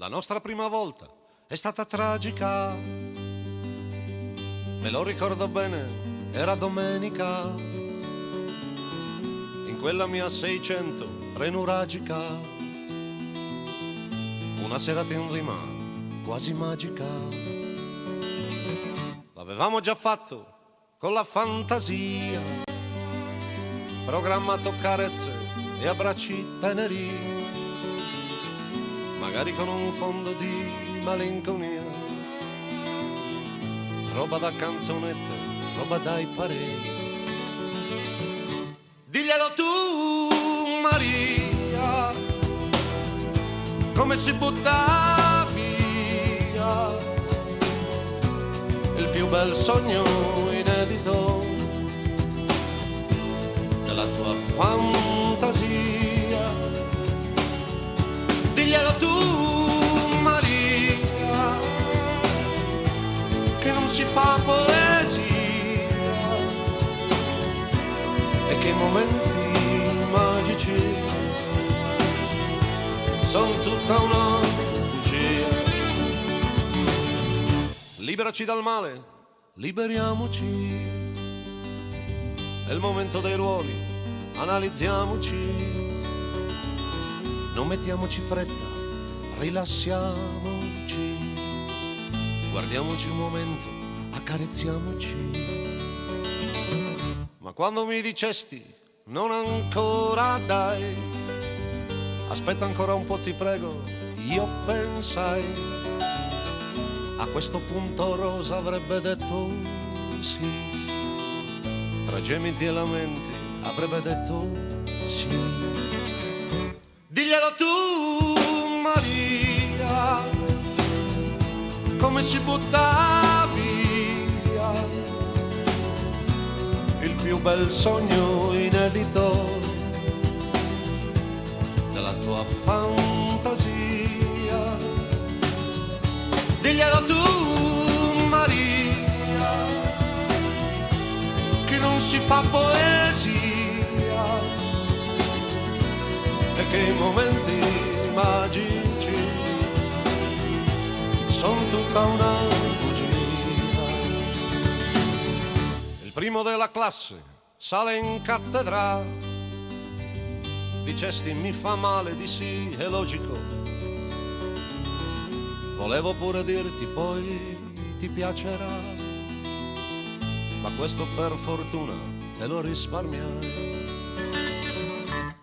La nostra prima volta è stata tragica, me lo ricordo bene, era domenica, in quella mia 600 prenuragica, una serata in rima quasi magica. L'avevamo già fatto con la fantasia, programmato carezze e abbracci teneri, magari con un fondo di malinconia, roba da canzonette, roba dai pareri. Diglielo tu, Maria, come si butta via il più bel sogno inedito della tua fantasia. Diglielo tu, Maria, che non si fa poesia e che i momenti magici sono tutta una bugia. Liberaci dal male, liberiamoci, è il momento dei ruoli, analizziamoci. Non mettiamoci fretta, rilassiamoci, guardiamoci un momento, accarezziamoci. Ma quando mi dicesti non ancora dai, aspetta ancora un po' ti prego, io pensai a questo punto Rosa avrebbe detto sì, tra gemiti e lamenti avrebbe detto sì. Diglielo tu, Maria, come si butta via il più bel sogno inedito della tua fantasia. Diglielo tu, Maria, che non si fa poesia e che i momenti magici sono tutta una bugia. Il primo della classe sale in cattedra, dicesti mi fa male, dissi è logico, volevo pure dirti poi ti piacerà, ma questo per fortuna te lo risparmiai.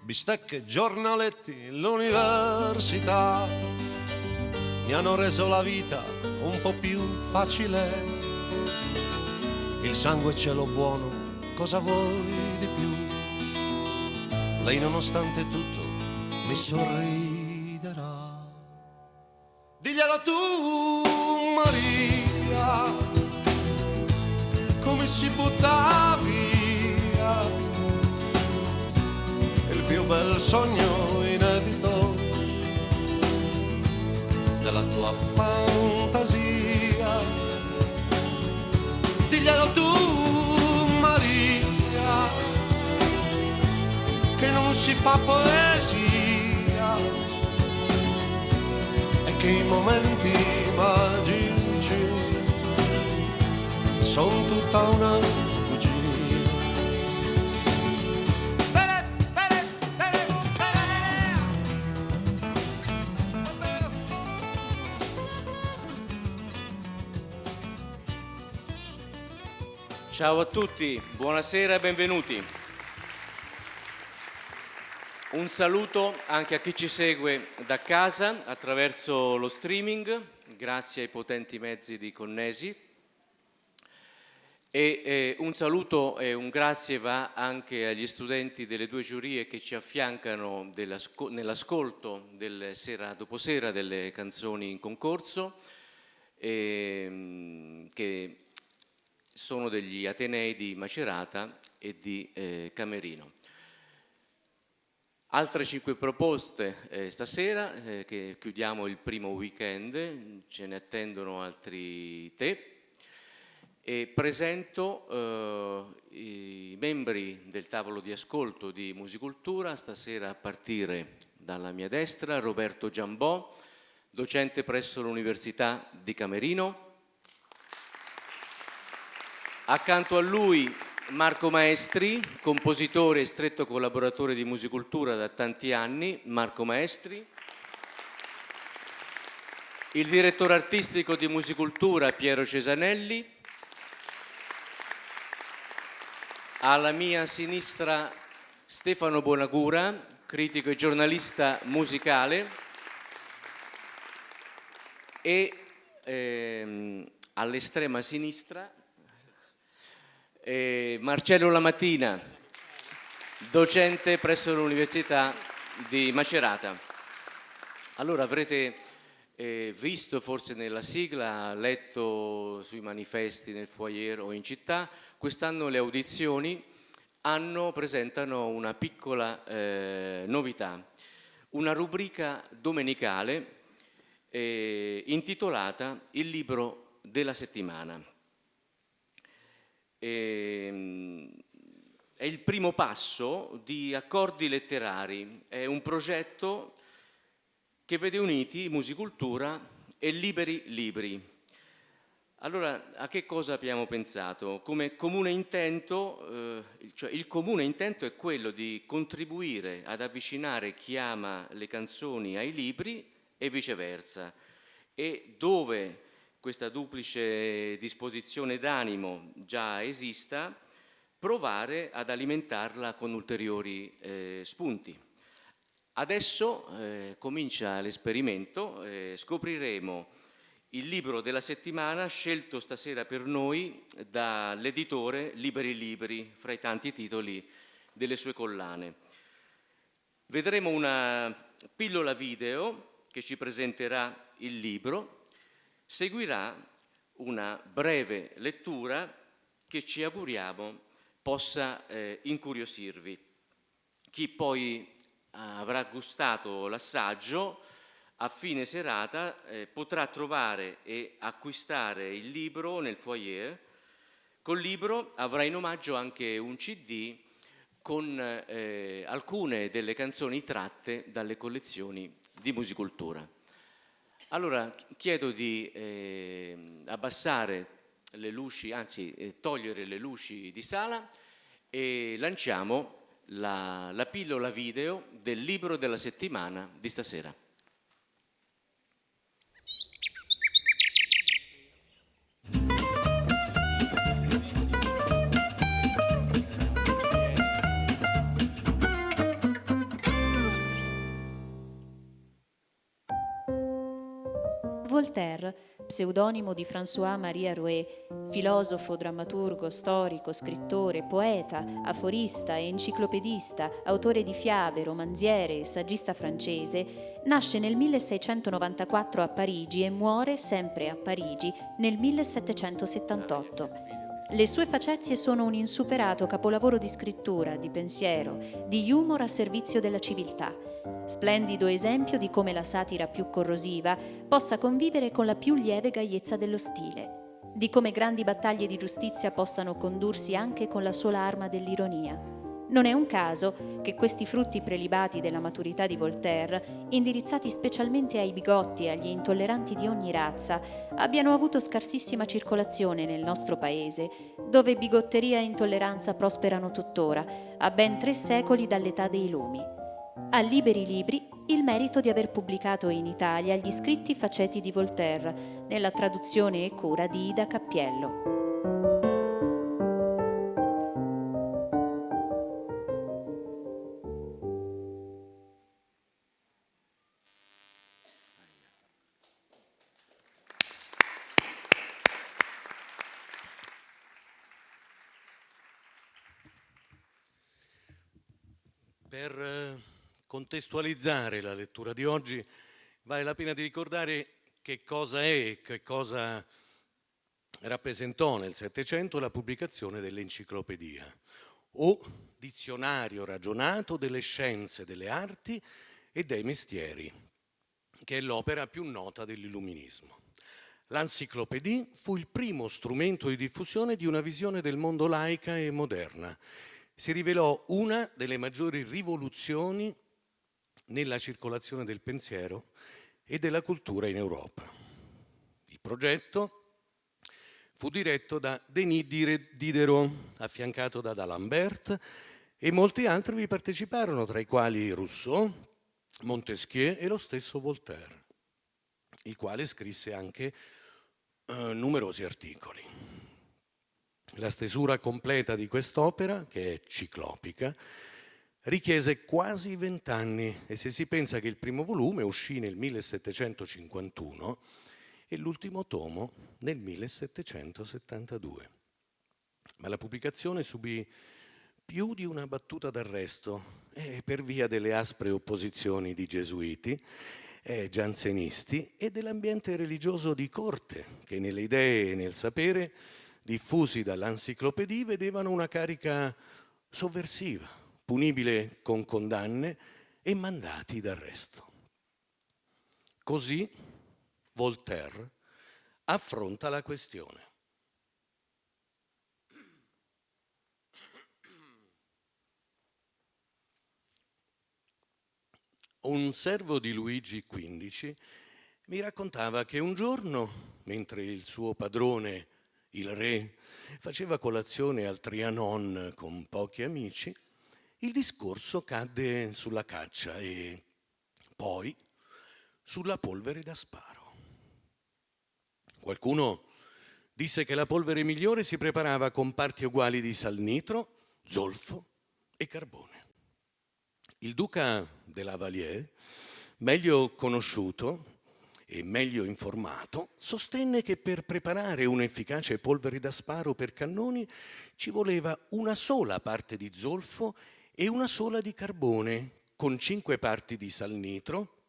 Bistecche, giornaletti, l'università mi hanno reso la vita un po' più facile. Il sangue ce l'ho buono, cosa vuoi di più? Lei nonostante tutto mi sorriderà. Diglielo tu, Maria, come si butta via il più bel sogno inedito della tua fantasia. Diglielo tu, Maria, che non si fa poesia e che i momenti magici sono tutta una bugia. Ciao a tutti, buonasera e benvenuti. Un saluto anche a chi ci segue da casa attraverso lo streaming, grazie ai potenti mezzi di Connesi. E un saluto e un grazie va anche agli studenti delle due giurie che ci affiancano nell'ascolto sera dopo sera delle canzoni in concorso, che sono degli Atenei di Macerata e di Camerino. Altre 5 proposte stasera, che chiudiamo il primo weekend, ce ne attendono altri 3. E presento i membri del tavolo di ascolto di Musicultura, stasera a partire dalla mia destra Roberto Giambò, docente presso l'Università di Camerino. Accanto a lui Marco Maestri, compositore e stretto collaboratore di Musicultura da tanti anni. Marco Maestri. Il direttore artistico di Musicultura Piero Cesanelli. Alla mia sinistra Stefano Bonagura, critico e giornalista musicale, e all'estrema sinistra Marcello Lamatina, docente presso l'Università di Macerata. Allora avrete visto forse nella sigla, letto sui manifesti nel foyer o in città, quest'anno le audizioni presentano una piccola novità, una rubrica domenicale intitolata Il libro della settimana. È il primo passo di Accordi Letterari, è un progetto che vede uniti Musicultura e Liberi Libri. Allora, a che cosa abbiamo pensato? Come comune intento, cioè il comune intento è quello di contribuire ad avvicinare chi ama le canzoni ai libri e viceversa. E dove questa duplice disposizione d'animo già esista, provare ad alimentarla con ulteriori spunti. Adesso comincia l'esperimento, scopriremo il libro della settimana scelto stasera per noi dall'editore Liberi Libri, fra i tanti titoli delle sue collane. Vedremo una pillola video che ci presenterà il libro. Seguirà una breve lettura che ci auguriamo possa incuriosirvi. Chi poi avrà gustato l'assaggio, a fine serata potrà trovare e acquistare il libro nel foyer. Col libro avrà in omaggio anche un CD con alcune delle canzoni tratte dalle collezioni di Musicultura. Allora chiedo di abbassare le luci, anzi togliere le luci di sala e lanciamo la pillola video del libro della settimana di stasera. Voltaire, pseudonimo di François-Marie Arouet, filosofo, drammaturgo, storico, scrittore, poeta, aforista e enciclopedista, autore di fiabe, romanziere e saggista francese, nasce nel 1694 a Parigi e muore sempre a Parigi nel 1778. Le sue facezie sono un insuperato capolavoro di scrittura, di pensiero, di humor a servizio della civiltà. Splendido esempio di come la satira più corrosiva possa convivere con la più lieve gaiezza dello stile, di come grandi battaglie di giustizia possano condursi anche con la sola arma dell'ironia. Non è un caso che questi frutti prelibati della maturità di Voltaire, indirizzati specialmente ai bigotti e agli intolleranti di ogni razza, abbiano avuto scarsissima circolazione nel nostro paese, dove bigotteria e intolleranza prosperano tuttora, a ben 3 secoli dall'età dei lumi. A Liberi Libri il merito di aver pubblicato in Italia gli scritti faceti di Voltaire, nella traduzione e cura di Ida Cappiello. Per contestualizzare la lettura di oggi vale la pena di ricordare che cosa è e che cosa rappresentò nel Settecento la pubblicazione dell'enciclopedia o dizionario ragionato delle scienze, delle arti e dei mestieri, che è l'opera più nota dell'illuminismo. L'Encyclopédie fu il primo strumento di diffusione di una visione del mondo laica e moderna. Si rivelò una delle maggiori rivoluzioni nella circolazione del pensiero e della cultura in Europa. Il progetto fu diretto da Denis Diderot, affiancato da D'Alembert, e molti altri vi parteciparono, tra i quali Rousseau, Montesquieu e lo stesso Voltaire, il quale scrisse anche numerosi articoli. La stesura completa di quest'opera, che è ciclopica, richiese quasi 20 anni, e se si pensa che il primo volume uscì nel 1751 e l'ultimo tomo nel 1772. Ma la pubblicazione subì più di una battuta d'arresto per via delle aspre opposizioni di gesuiti, giansenisti e dell'ambiente religioso di corte, che nelle idee e nel sapere diffusi dall'Encyclopédie vedevano una carica sovversiva, punibile con condanne e mandati d'arresto. Così Voltaire affronta la questione. Un servo di Luigi XV mi raccontava che un giorno, mentre il suo padrone, il re, faceva colazione al Trianon con pochi amici, il discorso cadde sulla caccia e poi sulla polvere da sparo. Qualcuno disse che la polvere migliore si preparava con parti uguali di salnitro, zolfo e carbone. Il duca de la Vallière, meglio conosciuto e meglio informato, sostenne che per preparare un'efficace polvere da sparo per cannoni ci voleva una sola parte di zolfo e una sola di carbone, con 5 parti di salnitro,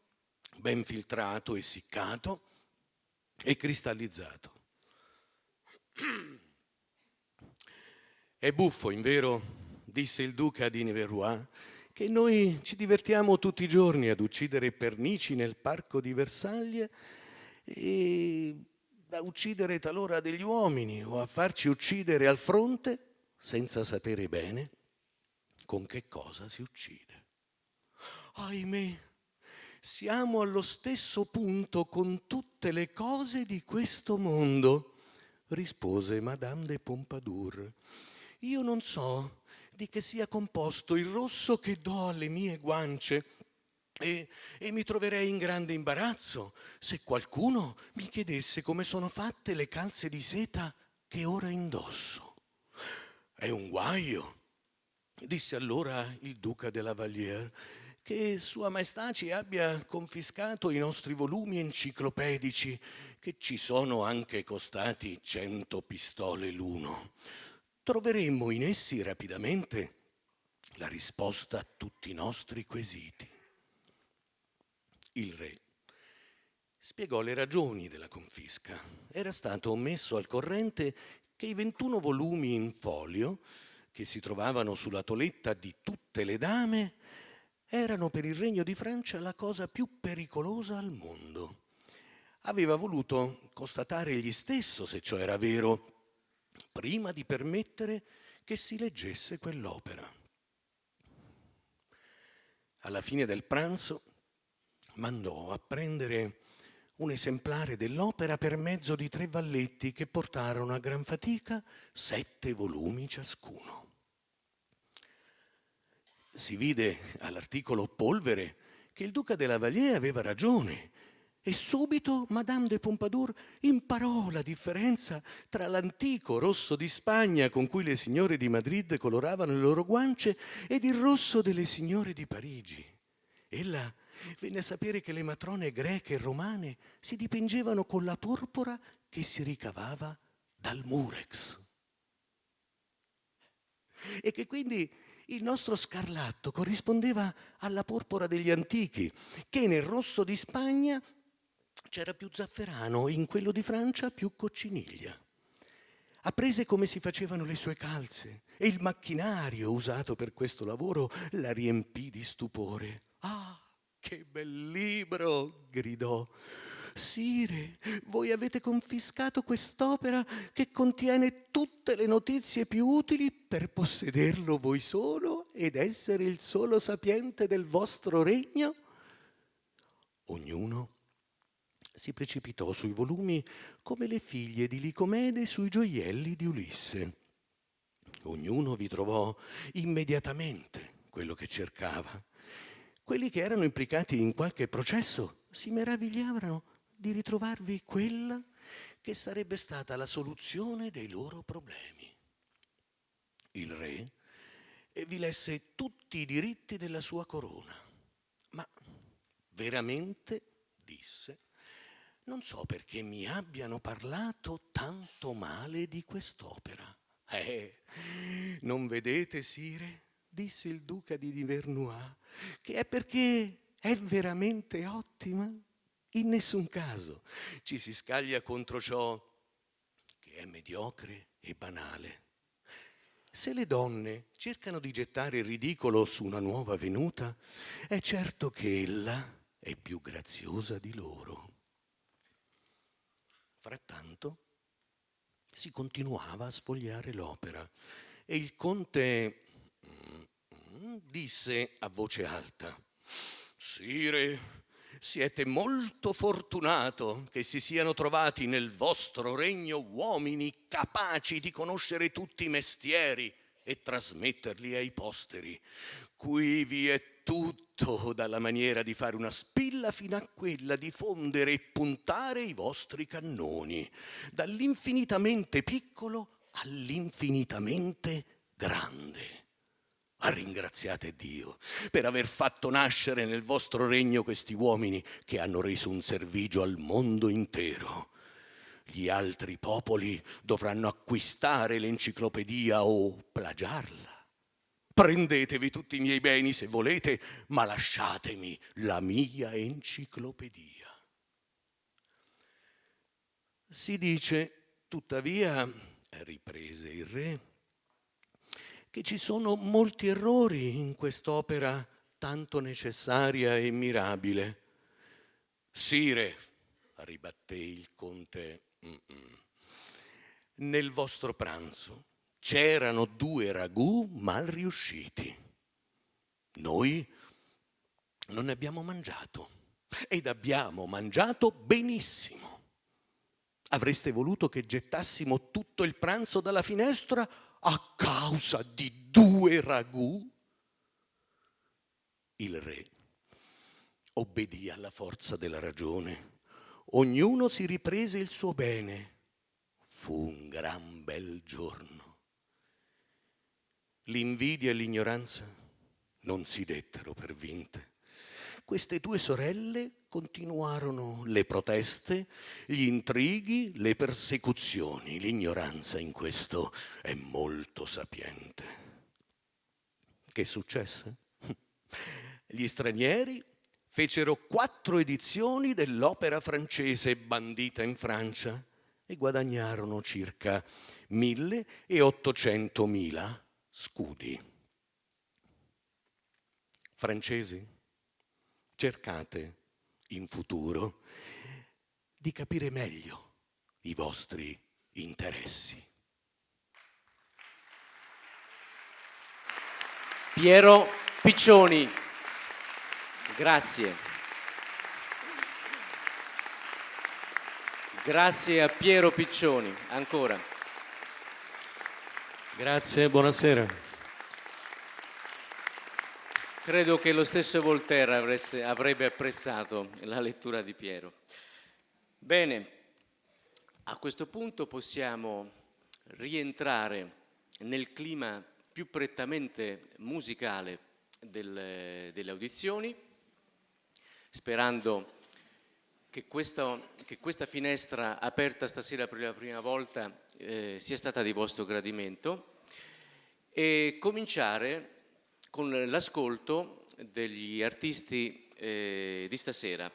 ben filtrato, essiccato e cristallizzato. È buffo, invero, disse il duca di Niverois, che noi ci divertiamo tutti i giorni ad uccidere pernici nel parco di Versailles e a uccidere talora degli uomini o a farci uccidere al fronte senza sapere bene con che cosa si uccide. Ahimè, siamo allo stesso punto con tutte le cose di questo mondo, rispose Madame de Pompadour. Io non so di che sia composto il rosso che do alle mie guance e mi troverei in grande imbarazzo se qualcuno mi chiedesse come sono fatte le calze di seta che ora indosso. È un guaio, disse allora il duca della Vallière, che Sua Maestà ci abbia confiscato i nostri volumi enciclopedici, che ci sono anche costati 100 pistole l'uno. Troveremmo in essi rapidamente la risposta a tutti i nostri quesiti. Il re spiegò le ragioni della confisca. Era stato messo al corrente che i 21 volumi in folio che si trovavano sulla toletta di tutte le dame erano per il Regno di Francia la cosa più pericolosa al mondo. Aveva voluto constatare egli stesso se ciò era vero prima di permettere che si leggesse quell'opera. Alla fine del pranzo mandò a prendere un esemplare dell'opera per mezzo di 3 valletti che portarono a gran fatica 7 volumi ciascuno. Si vide all'articolo polvere che il duca della Vallière aveva ragione e subito Madame de Pompadour imparò la differenza tra l'antico rosso di Spagna con cui le signore di Madrid coloravano le loro guance ed il rosso delle signore di Parigi. Ella venne a sapere che le matrone greche e romane si dipingevano con la porpora che si ricavava dal murex e che quindi il nostro scarlatto corrispondeva alla porpora degli antichi, che nel rosso di Spagna c'era più zafferano e in quello di Francia più cocciniglia. Apprese come si facevano le sue calze e il macchinario usato per questo lavoro la riempì di stupore. «Ah, che bel libro!» gridò. «Sire, voi avete confiscato quest'opera che contiene tutte le notizie più utili per possederlo voi solo ed essere il solo sapiente del vostro regno?» Ognuno si precipitò sui volumi come le figlie di Licomede sui gioielli di Ulisse. Ognuno vi trovò immediatamente quello che cercava. Quelli che erano implicati in qualche processo si meravigliavano di ritrovarvi quella che sarebbe stata la soluzione dei loro problemi. Il re vi lesse tutti i diritti della sua corona, ma veramente, disse, non so perché mi abbiano parlato tanto male di quest'opera. Non vedete, sire, disse il duca di Nivernois, che è perché è veramente ottima? In nessun caso ci si scaglia contro ciò che è mediocre e banale. Se le donne cercano di gettare il ridicolo su una nuova venuta, è certo che ella è più graziosa di loro. Frattanto si continuava a sfogliare l'opera e il conte disse a voce alta: «Sire, siete molto fortunato che si siano trovati nel vostro regno uomini capaci di conoscere tutti i mestieri e trasmetterli ai posteri. Qui vi è tutto, dalla maniera di fare una spilla fino a quella di fondere e puntare i vostri cannoni, dall'infinitamente piccolo all'infinitamente grande. Ringraziate Dio per aver fatto nascere nel vostro regno questi uomini che hanno reso un servigio al mondo intero. Gli altri popoli dovranno acquistare l'enciclopedia o plagiarla. Prendetevi tutti i miei beni se volete, ma lasciatemi la mia enciclopedia». Si dice, tuttavia, riprese il re, che ci sono molti errori in quest'opera tanto necessaria e mirabile. Sire, ribatté il conte, nel vostro pranzo c'erano 2 ragù mal riusciti. Noi non ne abbiamo mangiato ed abbiamo mangiato benissimo. Avreste voluto che gettassimo tutto il pranzo dalla finestra a causa di 2 ragù? Il re obbedì alla forza della ragione. Ognuno si riprese il suo bene. Fu un gran bel giorno. L'invidia e l'ignoranza non si dettero per vinte. Queste 2 sorelle continuarono le proteste, gli intrighi, le persecuzioni. L'ignoranza in questo è molto sapiente. Che successe? Gli stranieri fecero 4 edizioni dell'opera francese bandita in Francia e guadagnarono circa 1.800.000 scudi. Francesi, cercate in futuro di capire meglio i vostri interessi. Piero Piccioni, grazie. Grazie a Piero Piccioni, ancora. Grazie, buonasera. Credo che lo stesso Voltaire avrebbe apprezzato la lettura di Piero. Bene, a questo punto possiamo rientrare nel clima più prettamente musicale delle audizioni, sperando che questa finestra aperta stasera per la prima volta sia stata di vostro gradimento, e cominciare con l'ascolto degli artisti di stasera.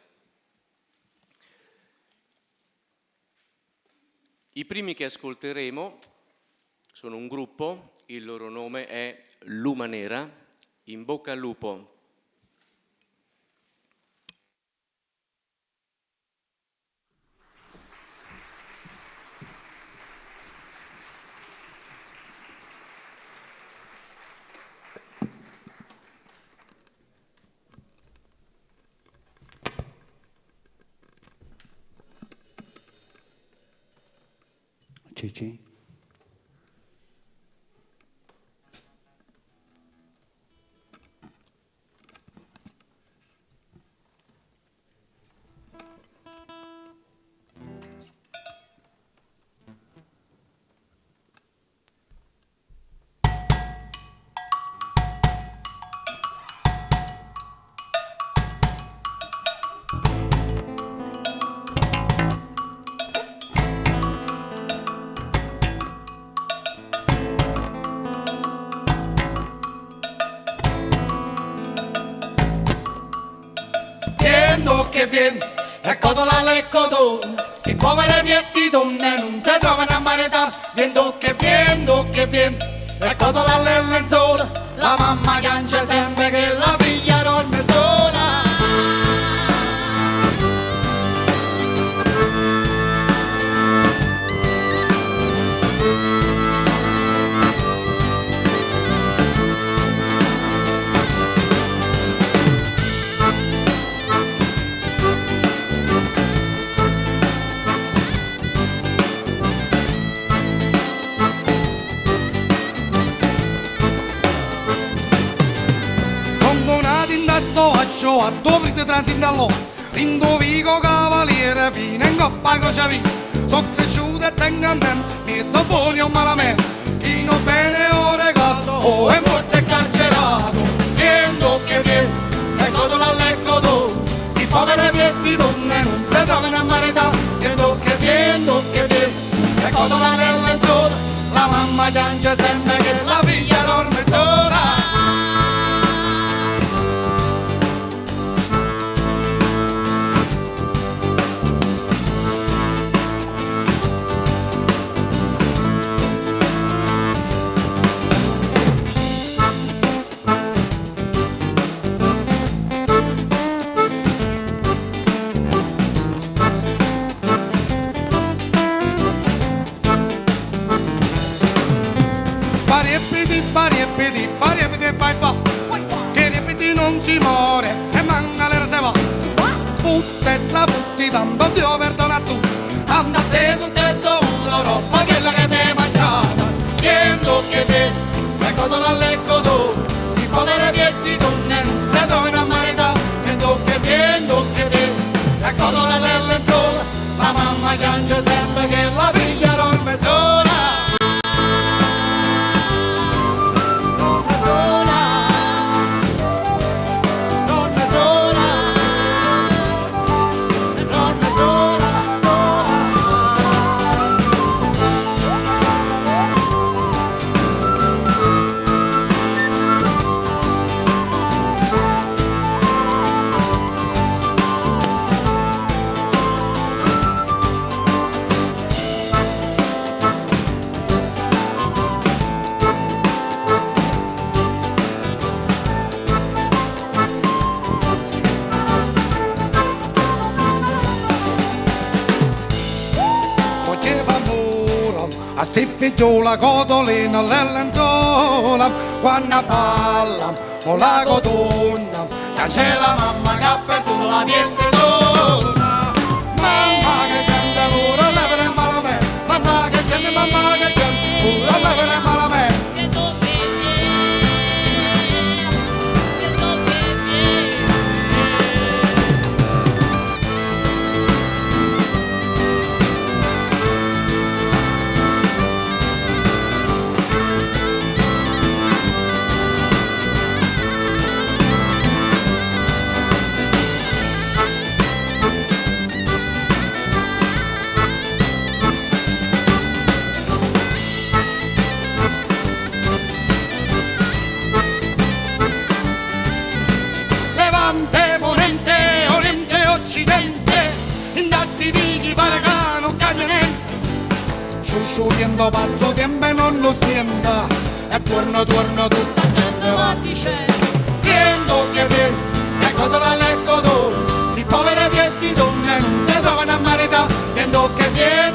I primi che ascolteremo sono un gruppo, il loro nome è Luma Nera. In bocca al lupo. Gigi. Che viene, ecco la lecco tu, si povere vietti donne non si trovano a marità, viendo che viene, ecco la lenzuola, la mamma piange sempre che la figlia dorme sola. Sto a dovete transindallò, Rindovico cavaliere fino in coppa crociavì, so cresciuto e tengo a mente, mezzo buoni o malamente, chi non bene o regalo, o è morto e carcerato, viendo che viene, ecco la lecco tu, si povere vietti donne non si trovano a marità, viendo che viene, ecco la lenzuola, la mamma piange sempre che la figlia dorme sola. Pariepiti, fai fa, che ripeti non si muore e manca l'era se va. Putte straputti, tanto Dio perdona tu, anda a te tutte e dovuto roba quella che ti hai mangiata. Viendo che te, ecco la lecco tu, si povere vietti donne non si trovano a marità. Viendo che te, ecco la lenzuola, la mamma piange sempre che la figlia dorme sola. A sti figliola cotolina le lenzuola, quando balla con la cotonna, c'è la mamma che ha perduto la piede d'ora. Mamma che gente pure levere malamente, mamma che gente pure levere malamente. Subiendo passo tiempo e non lo sienta, e torno tutta gente va dicendo, viendo che viene, ecco la lecco tu, si povere vietti donne non si trovano a marità, viendo che viene,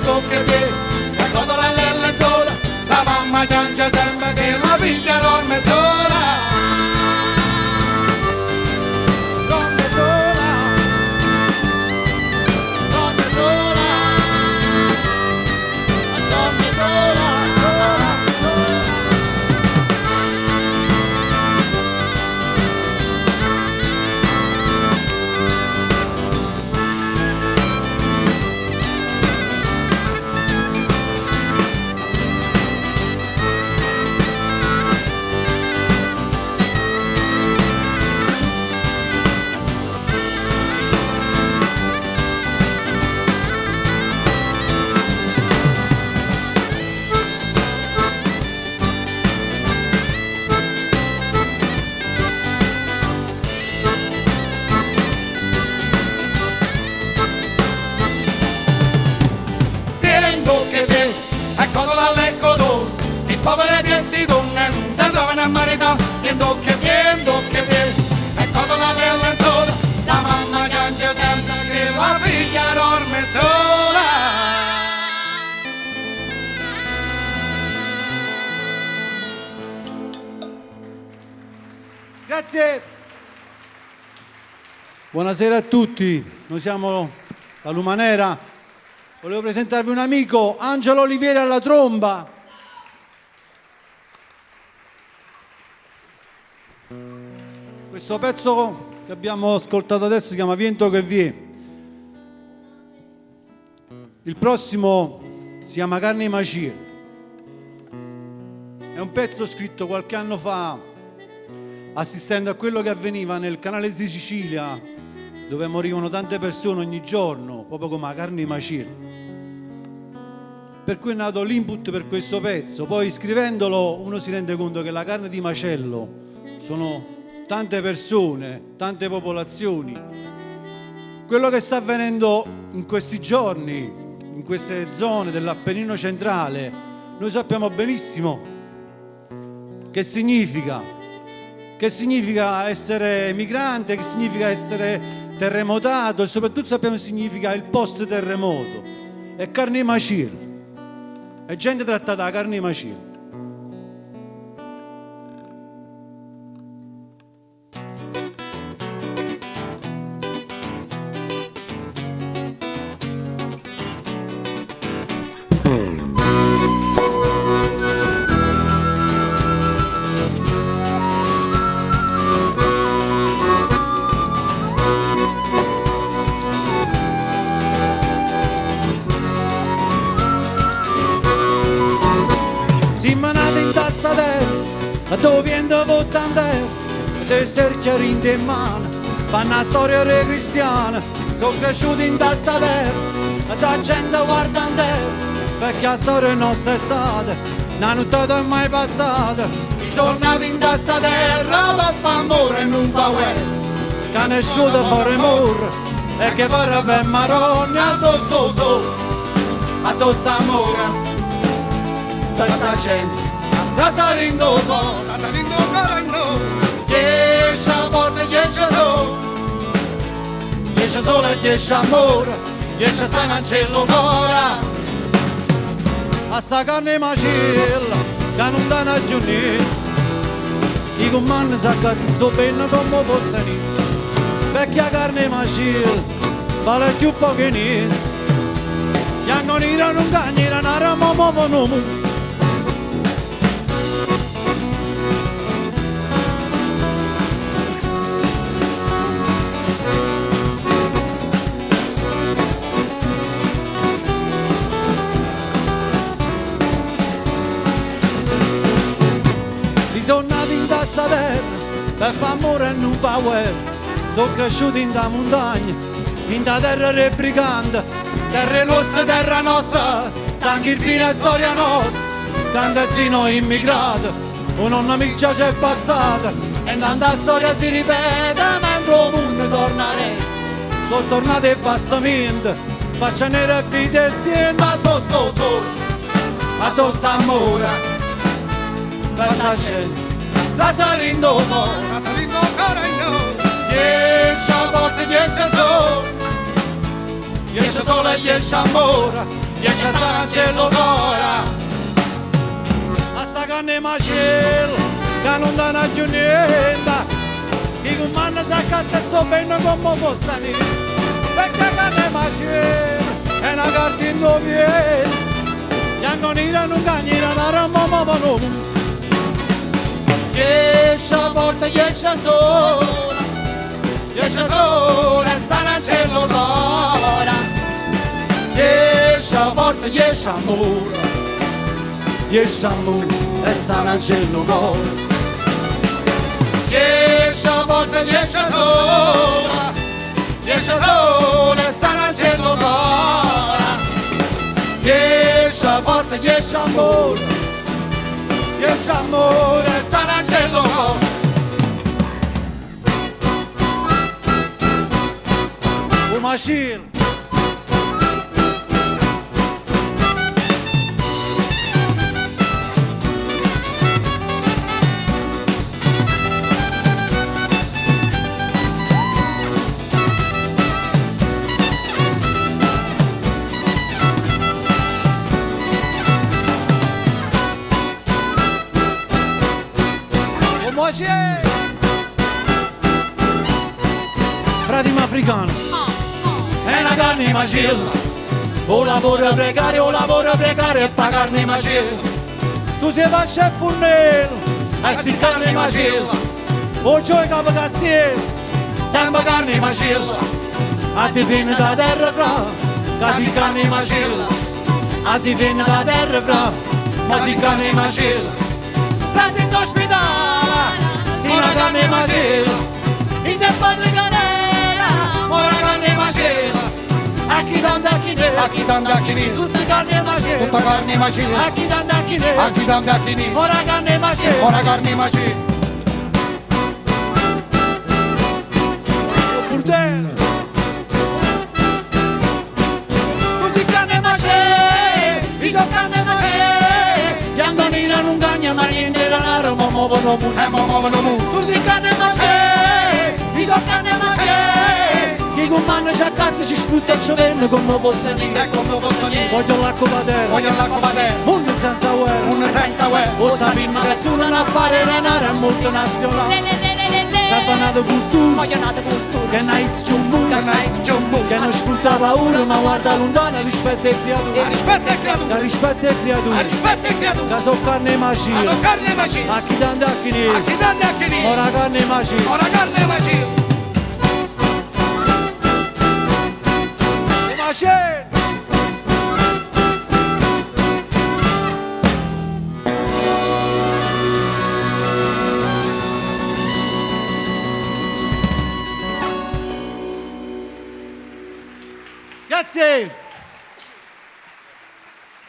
ecco la lenzuola, la mamma piange sempre che la figlia dorme sola. Dorme sola, dorme sola, dorme sola. povere piatti donne non si trovano a marità, niente che viene, e quando la lenzuola, la mamma piange sempre che la figlia dorme sola. Grazie. Buonasera a tutti, noi siamo la Lumanera. Volevo presentarvi un amico, Angelo Olivieri alla tromba. Questo pezzo che abbiamo ascoltato adesso si chiama Vento che vie. Il prossimo si chiama Carne Macia. È un pezzo scritto qualche anno fa, assistendo a quello che avveniva nel canale di Sicilia, dove morivano tante persone ogni giorno, proprio come la carne macia. Per cui è nato l'input per questo pezzo. Poi scrivendolo uno si rende conto che la carne di macello sono tante persone, tante popolazioni. Quello che sta avvenendo in questi giorni, in queste zone dell'Appennino centrale, noi sappiamo benissimo che significa essere migrante, che significa essere terremotato, e soprattutto sappiamo che significa il post terremoto. È carne macia, è gente trattata da carne macia. Dove viene votando, te cerchiare in te mano, fanno una storia cristiana, sono cresciuti in testa terra, la gente guarda in terra, perché la storia nostra è stata, una nottata è mai passata, i sono nati in testa terra, per fare amore e non fa guerra, che è nessuno fare amore, e che vorrà per marogna, addosso sole, addosso amore, questa gente. Da salindo ancora in noi, 10 volte 10 sole, 10 sole e 10 amore, 10 San Angelo ora. A sta carne macella, che non danno a giornire, chi comanda sa che so bene come fosse niente, vecchia carne macella, vale più poco che niente, bianco nero non cagnera, nara momo mono. Sono nati in tassa terra, per fare amore e non fa guerra. Sono cresciuti in da montagna, in da terra replicante, terra rossa, terra nostra, sangue irpina e storia nostra. Clandestino immigrato, un nonna miccia c'è passata, e tanta storia si ripete, mentre il mondo torna re. Sono tornati e bastamento, faccia nera e vita e siente addosso sole, addosso amore. Questa gente la salindo ancora in noi, 10 volte 10 sole, 10 sole e 10 amore, 10 San Angelo ora. A sta carne macella, che non danno più niente, chi comanda sa che so bene come fosse niente, perché carne macella è una carta in due piedi, bianco nera non cagnera, nara mamma vanno. 10 volte 10 sole, 10 sole, San Angelo d'ora. 10 volte 10 amore, 10 amore e San Angelo d'ora. 10 volte 10 sole, 10 sole, San Angelo d'ora. 10 volte 10 amore, 10 amore, San Angelo. Umacil. macie. Frati africano, è una carne macella. O lavoro precario e pagarne macella. Tu sei faccia e furnello, e si carne macella. O c'ho i capo castiere, sempre carne macella. A ti viene da terra fra, che si carne macella. A ti viene da terra fra, ma si carne macella. Presi in ospedale, si una carne macella. In te padre canera, ora carne macella. A chi tanda a chi ne, tutta carne macella. A chi tanda a chi ne, ora carne macella. Burdello. Così carne macella, i so carne macella. Gli andanina non gagna ma niente denaro, ma muovono mu. Così carne macella, i so carne macella. Chi con mano c'ha carta ci sfrutta il cervello come fosse niente. Voglio l'acqua padere, mondo senza guerra. O sappiamo che sono un affare denaro è multinazionale. Sapanato cultura, che naiz giumbu, che non sfrutta paura ma guarda lontana, rispetta il creatura. Rispetta il creatura. Che so carne macella. A chi tanda a chi ne, ora carne macella. Macella.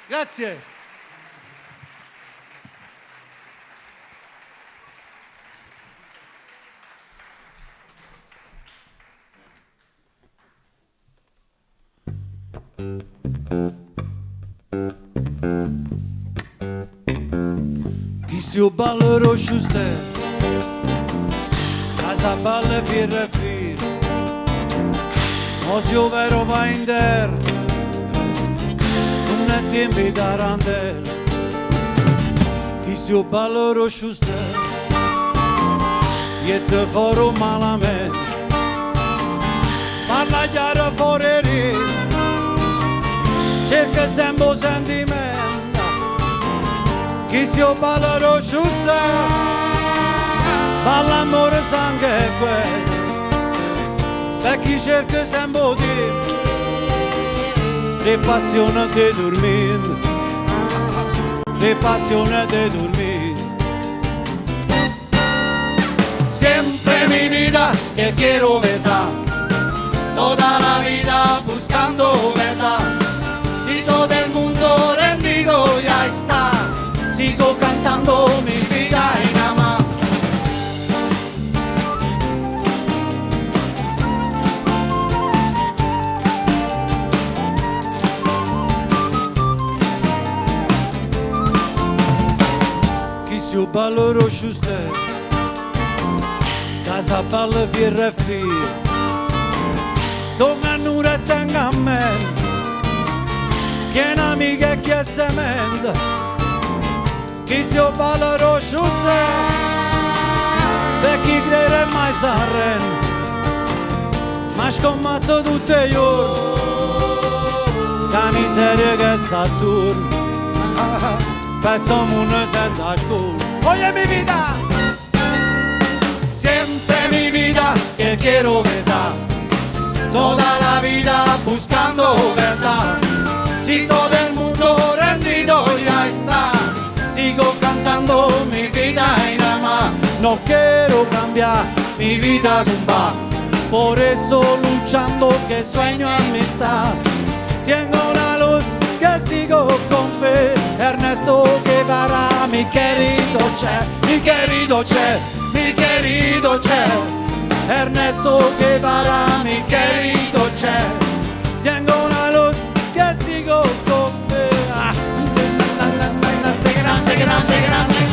Grazie. Chi si balla roșu ste, casa balla firre fir, o si vero va in der, non è tempi da randel. Chi si balla roșu ste, e te foro malamente, parla chiaro fuori ri, cerca sempre sentimento. Chi si balla roșu ste, balla amore sangue e quello. Per chi cerca sempre di passione di dormire, di passione di dormire. Siempre mi vida que quiero verdad, toda la vida buscando verdad. Si todo el mundo rendido ya está, sigo cantando mi vida en amar. Io ballo roșu ste, casa balla firre fir. Sono nura tenga a me, che un'amica e che semenda. Chi si ballo roșu ste, per chi crede mai sarren. Ma scommetto tutte i giorni, la miseria che s'atturna. Questo mondo senza scuola. Oye mi vida, siempre mi vida que quiero verdad, toda la vida buscando verdad. Si todo el mundo rendido ya está, sigo cantando mi vida en amar. No quiero cambiar mi vida gumba, por eso luchando que sueño amistad. Tengo una luz que sigo con fe, Ernesto Guevara, mi querido Che, mi querido Che, mi querido Che. Ernesto Guevara, mi querido Che. Tengo una luz que sigo con fe. Grande, grande, grande.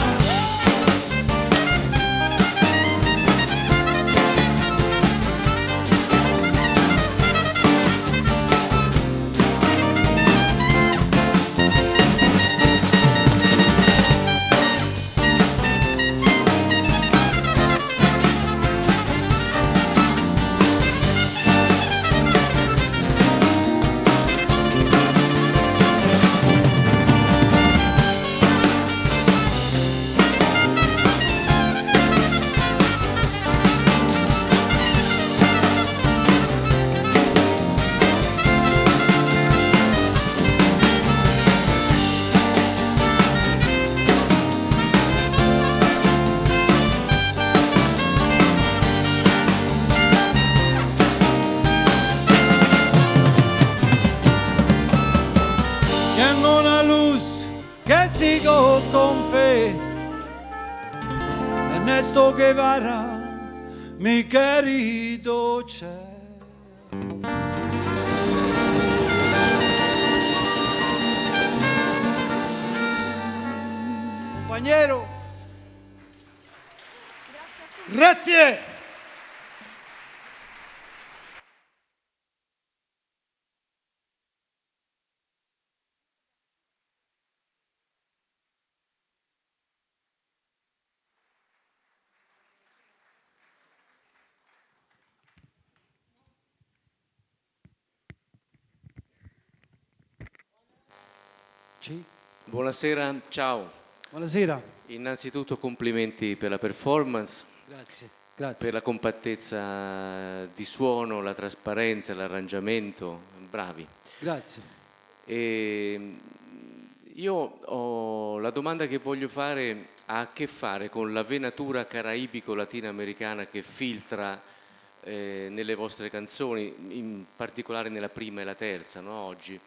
Ernesto Guevara, mi querido Che. Compañero. Grazie! Sì. Buonasera, ciao. Buonasera. Innanzitutto complimenti per la performance, Grazie. Grazie. per la compattezza di suono, la trasparenza, l'arrangiamento, bravi. Grazie. E la domanda che voglio fare ha a che fare con la venatura caraibico-latinoamericana che filtra nelle vostre canzoni, in particolare nella prima e la terza, no, oggi.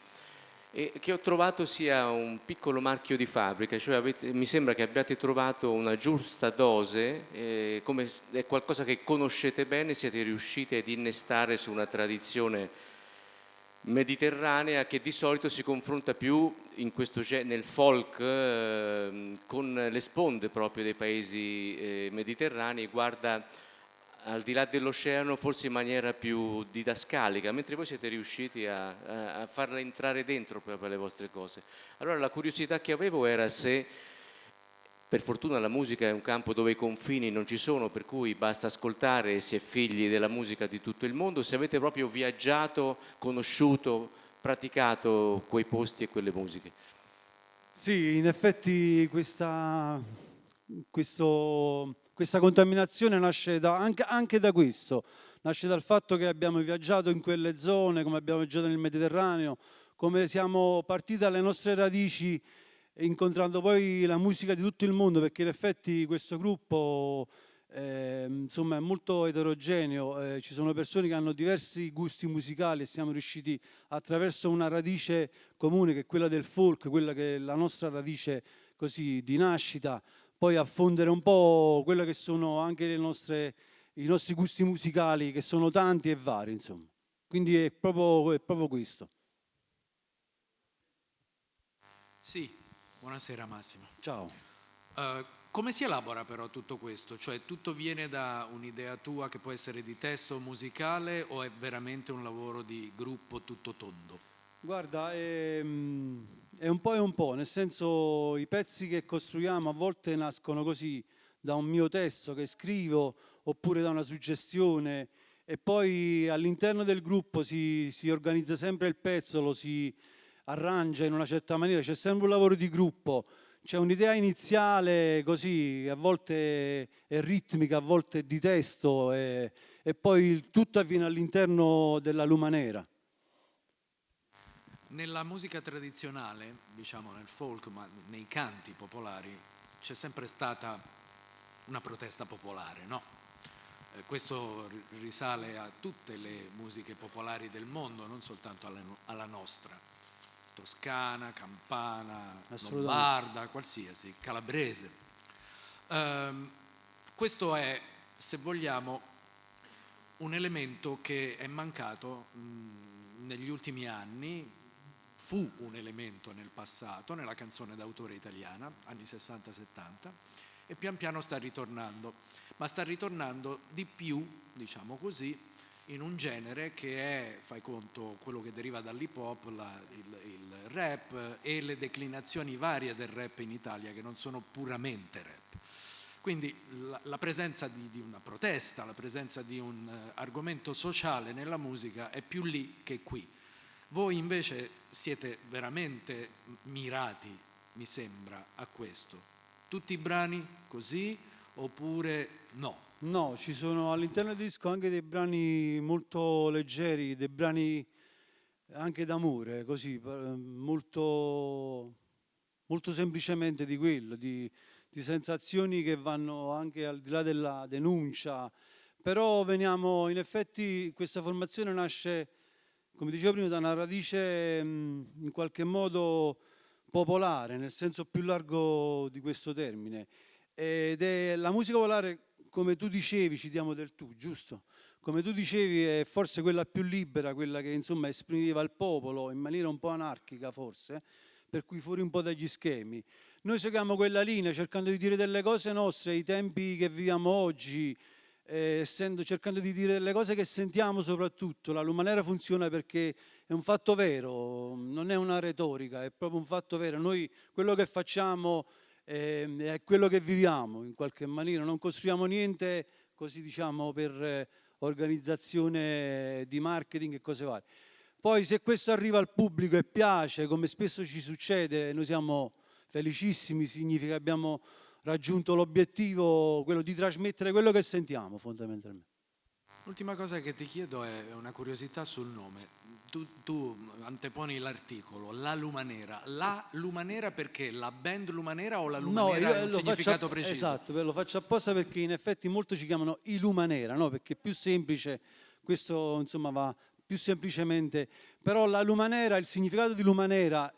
E che ho trovato sia un piccolo marchio di fabbrica, cioè mi sembra che abbiate trovato una giusta dose, come è qualcosa che conoscete bene, siete riusciti ad innestare su una tradizione mediterranea che di solito si confronta più nel folk con le sponde proprio dei paesi mediterranei, guarda al di là dell'oceano forse in maniera più didascalica, mentre voi siete riusciti a farla entrare dentro proprio le vostre cose. Allora la curiosità che avevo era se, per fortuna la musica è un campo dove i confini non ci sono, per cui basta ascoltare e si è figli della musica di tutto il mondo, se avete proprio viaggiato, conosciuto, praticato quei posti e quelle musiche. Sì, in effetti questa contaminazione nasce anche da questo, nasce dal fatto che abbiamo viaggiato in quelle zone, come abbiamo viaggiato nel Mediterraneo, come siamo partiti dalle nostre radici incontrando poi la musica di tutto il mondo, perché in effetti questo gruppo insomma, è molto eterogeneo, ci sono persone che hanno diversi gusti musicali e siamo riusciti attraverso una radice comune che è quella del folk, quella che è la nostra radice così di nascita, poi a fondere un po' quello che sono anche i nostri gusti musicali, che sono tanti e vari, insomma. Quindi è proprio questo. Sì, buonasera Massimo. Ciao. Come si elabora però tutto questo? Cioè tutto viene da un'idea tua che può essere di testo musicale o è veramente un lavoro di gruppo tutto tondo? Guarda, è un po' e un po', nel senso i pezzi che costruiamo a volte nascono così, da un mio testo che scrivo oppure da una suggestione e poi all'interno del gruppo si organizza sempre il pezzo, lo si arrangia in una certa maniera, c'è sempre un lavoro di gruppo, c'è un'idea iniziale così, a volte è ritmica, a volte è di testo e poi tutto avviene all'interno della Luma Nera. Nella musica tradizionale, diciamo nel folk, ma nei canti popolari, c'è sempre stata una protesta popolare, no? Questo risale a tutte le musiche popolari del mondo, non soltanto alla nostra. Toscana, campana, lombarda, qualsiasi, calabrese. Questo è, se vogliamo, un elemento che è mancato negli ultimi anni, fu un elemento nel passato, nella canzone d'autore italiana, anni 60-70, e pian piano sta ritornando, ma sta ritornando di più, diciamo così, in un genere che è, fai conto, quello che deriva dall'hip hop, il rap e le declinazioni varie del rap in Italia che non sono puramente rap. Quindi la presenza di una protesta, la presenza di un argomento sociale nella musica è più lì che qui. Voi invece siete veramente mirati, mi sembra, a questo. Tutti i brani così oppure no? No, ci sono all'interno del disco anche dei brani molto leggeri, dei brani anche d'amore, così, molto, molto semplicemente di quello, di sensazioni che vanno anche al di là della denuncia. Però veniamo, in effetti questa formazione nasce, come dicevo prima, da una radice in qualche modo popolare, nel senso più largo di questo termine. Ed è la musica popolare come tu dicevi, ci diamo del tu, giusto? Come tu dicevi, è forse quella più libera, quella che insomma esprimeva il popolo in maniera un po' anarchica forse, per cui fuori un po' dagli schemi. Noi seguiamo quella linea cercando di dire delle cose nostre, ai tempi che viviamo oggi, cercando di dire delle cose che sentiamo soprattutto. La Lumanera funziona perché è un fatto vero, non è una retorica, è proprio un fatto vero. Noi quello che facciamo è quello che viviamo in qualche maniera, non costruiamo niente così diciamo per organizzazione di marketing e cose varie. Poi se questo arriva al pubblico e piace, come spesso ci succede, noi siamo felicissimi, significa che abbiamo raggiunto l'obiettivo, quello di trasmettere quello che sentiamo fondamentalmente. L'ultima cosa che ti chiedo è una curiosità sul nome. Tu anteponi l'articolo, la Lumanera. La Lumanera perché? La band Lumanera o la Lumanera ha un significato preciso? Esatto, lo faccio apposta perché in effetti molti ci chiamano i Lumanera, no? Perché è più semplice, questo insomma va più semplicemente. Però la Lumanera, il significato di Lumanera,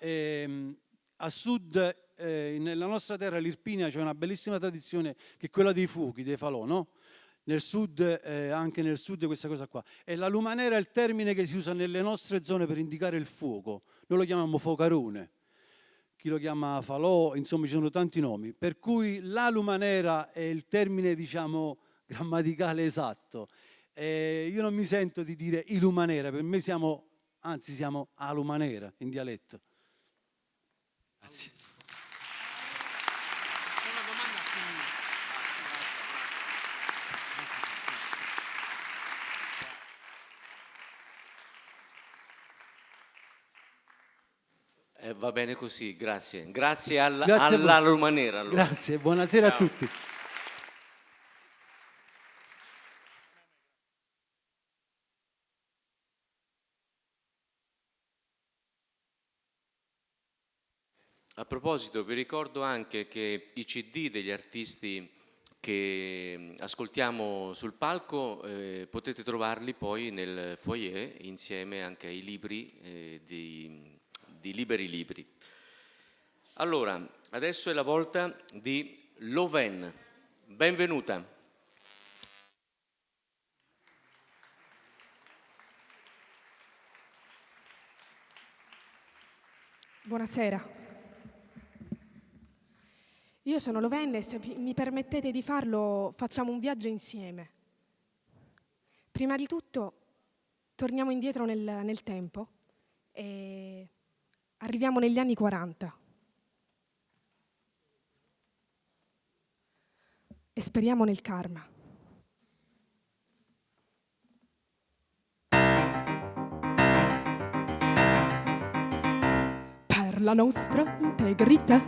a sud, nella nostra terra, l'Irpinia, c'è una bellissima tradizione che è quella dei fuochi, dei falò, no? Nel sud, anche nel sud questa cosa qua. E la lumanera è il termine che si usa nelle nostre zone per indicare il fuoco. Noi lo chiamiamo focarone, chi lo chiama falò, insomma ci sono tanti nomi. Per cui la lumanera è il termine, diciamo, grammaticale esatto. Io non mi sento di dire i lumanera, per me siamo a lumanera in dialetto. Grazie. Va bene così, grazie. Grazie alla Grazie Lumanera. Allora. Grazie, buonasera Ciao. a tutti. A proposito, vi ricordo anche che i CD degli artisti che ascoltiamo sul palco potete trovarli poi nel foyer insieme anche ai libri di Liberi Libri. Allora, adesso è la volta di Loven. Benvenuta. Buonasera. Io sono Loven e se mi permettete di farlo facciamo un viaggio insieme. Prima di tutto torniamo indietro nel tempo e arriviamo negli anni 40 e speriamo nel karma. Per la nostra integrità,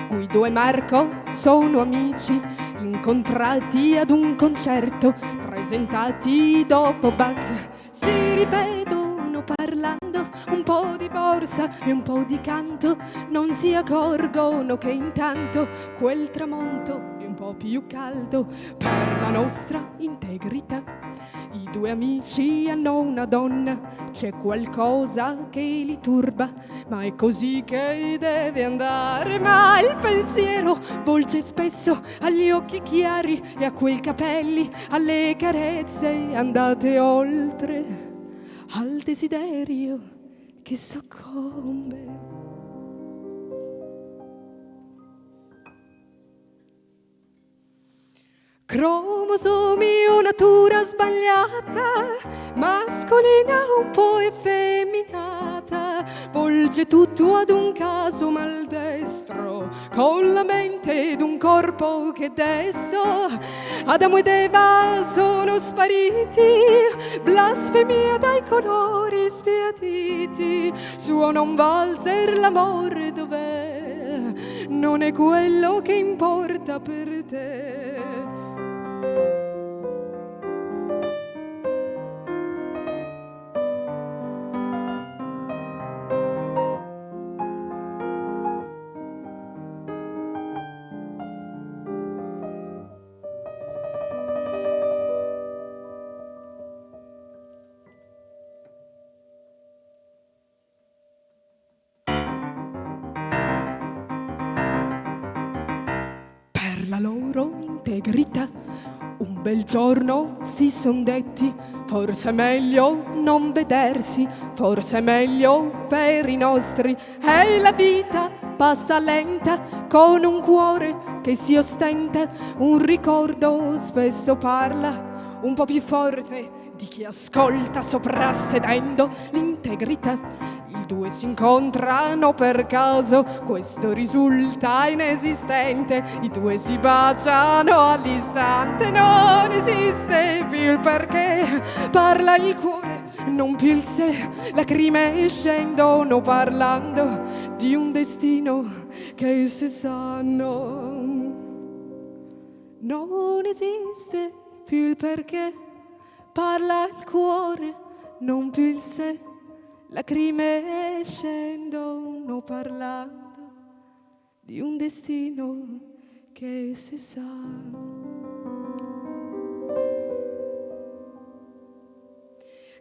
Guido e Marco sono amici, incontrati ad un concerto, presentati dopo Bach. Si ripetono parlando, un po' di borsa e un po' di canto, non si accorgono che intanto quel tramonto è un po' più caldo. Per la nostra integrità, i due amici hanno una donna, c'è qualcosa che li turba, ma è così che deve andare. Ma il pensiero volge spesso agli occhi chiari e a quei capelli, alle carezze andate oltre, al desiderio che soccombe. Cromosomi o natura sbagliata, mascolina un po' effeminata, volge tutto ad un caso maldestro, con la mente ed un corpo che desto. Adamo ed Eva sono spariti, blasfemia dai colori sbiaditi, suona un valzer, l'amore dov'è? Non è quello che importa per te. La loro integrità, un bel giorno si son detti, forse è meglio non vedersi, forse è meglio per i nostri. E la vita passa lenta con un cuore che si ostenta, un ricordo spesso parla un po' più forte di chi ascolta soprassedendo l'integrità. I due si incontrano per caso, questo risulta inesistente, i due si baciano all'istante, non esiste più il perché, parla il cuore, non più il sé, lacrime scendono parlando di un destino che si sanno. Non esiste più il perché, parla il cuore, non più il sé, lacrime scendono parlando di un destino che si sa.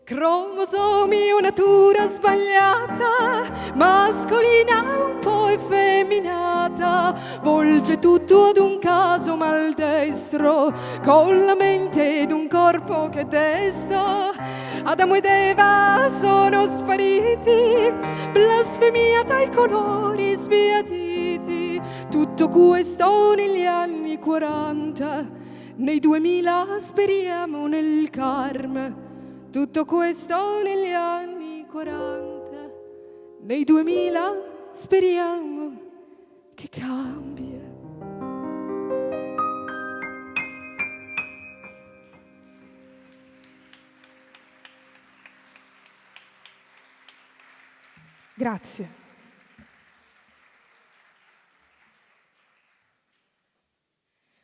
Cromosomi, una natura sbagliata, mascolina un po' effeminata, volge tutto ad un caso maldestro, con la mente ed un corpo che desta. Adamo ed Eva sono spariti, blasfemia dai colori sbiaditi, tutto questo negli anni 40, nei 2000 speriamo nel karma. Tutto questo negli anni 40, nei 2000 speriamo che cambia. Grazie.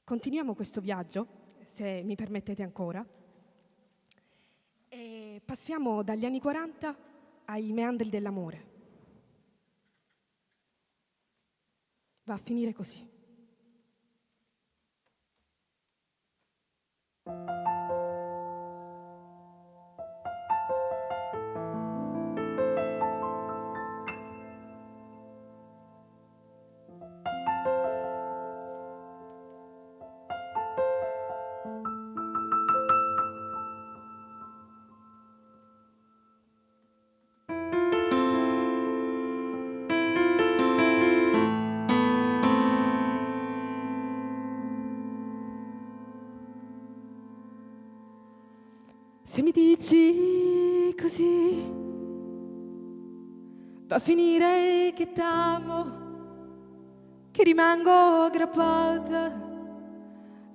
Continuiamo questo viaggio, se mi permettete ancora. E passiamo dagli anni 40 ai meandri dell'amore. Va a finire così. Se mi dici così, va a finire che t'amo, che rimango aggrappata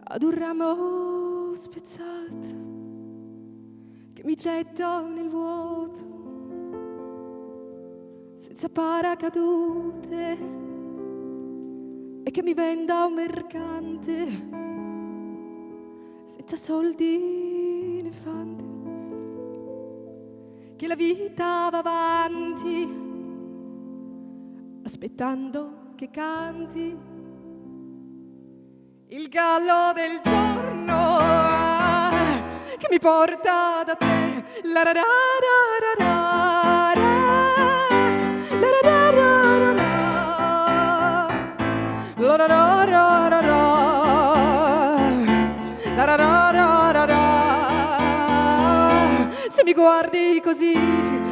ad un ramo spezzato, che mi getto nel vuoto, senza paracadute, e che mi venda un mercante, senza soldi né fante. Che la vita va avanti, aspettando che canti il gallo del giorno che mi porta da te. La ra ra ra ra ra, la ra ra ra ra ra, la ra ra ra ra ra, la ra ra ra ra ra. Se mi guardi così,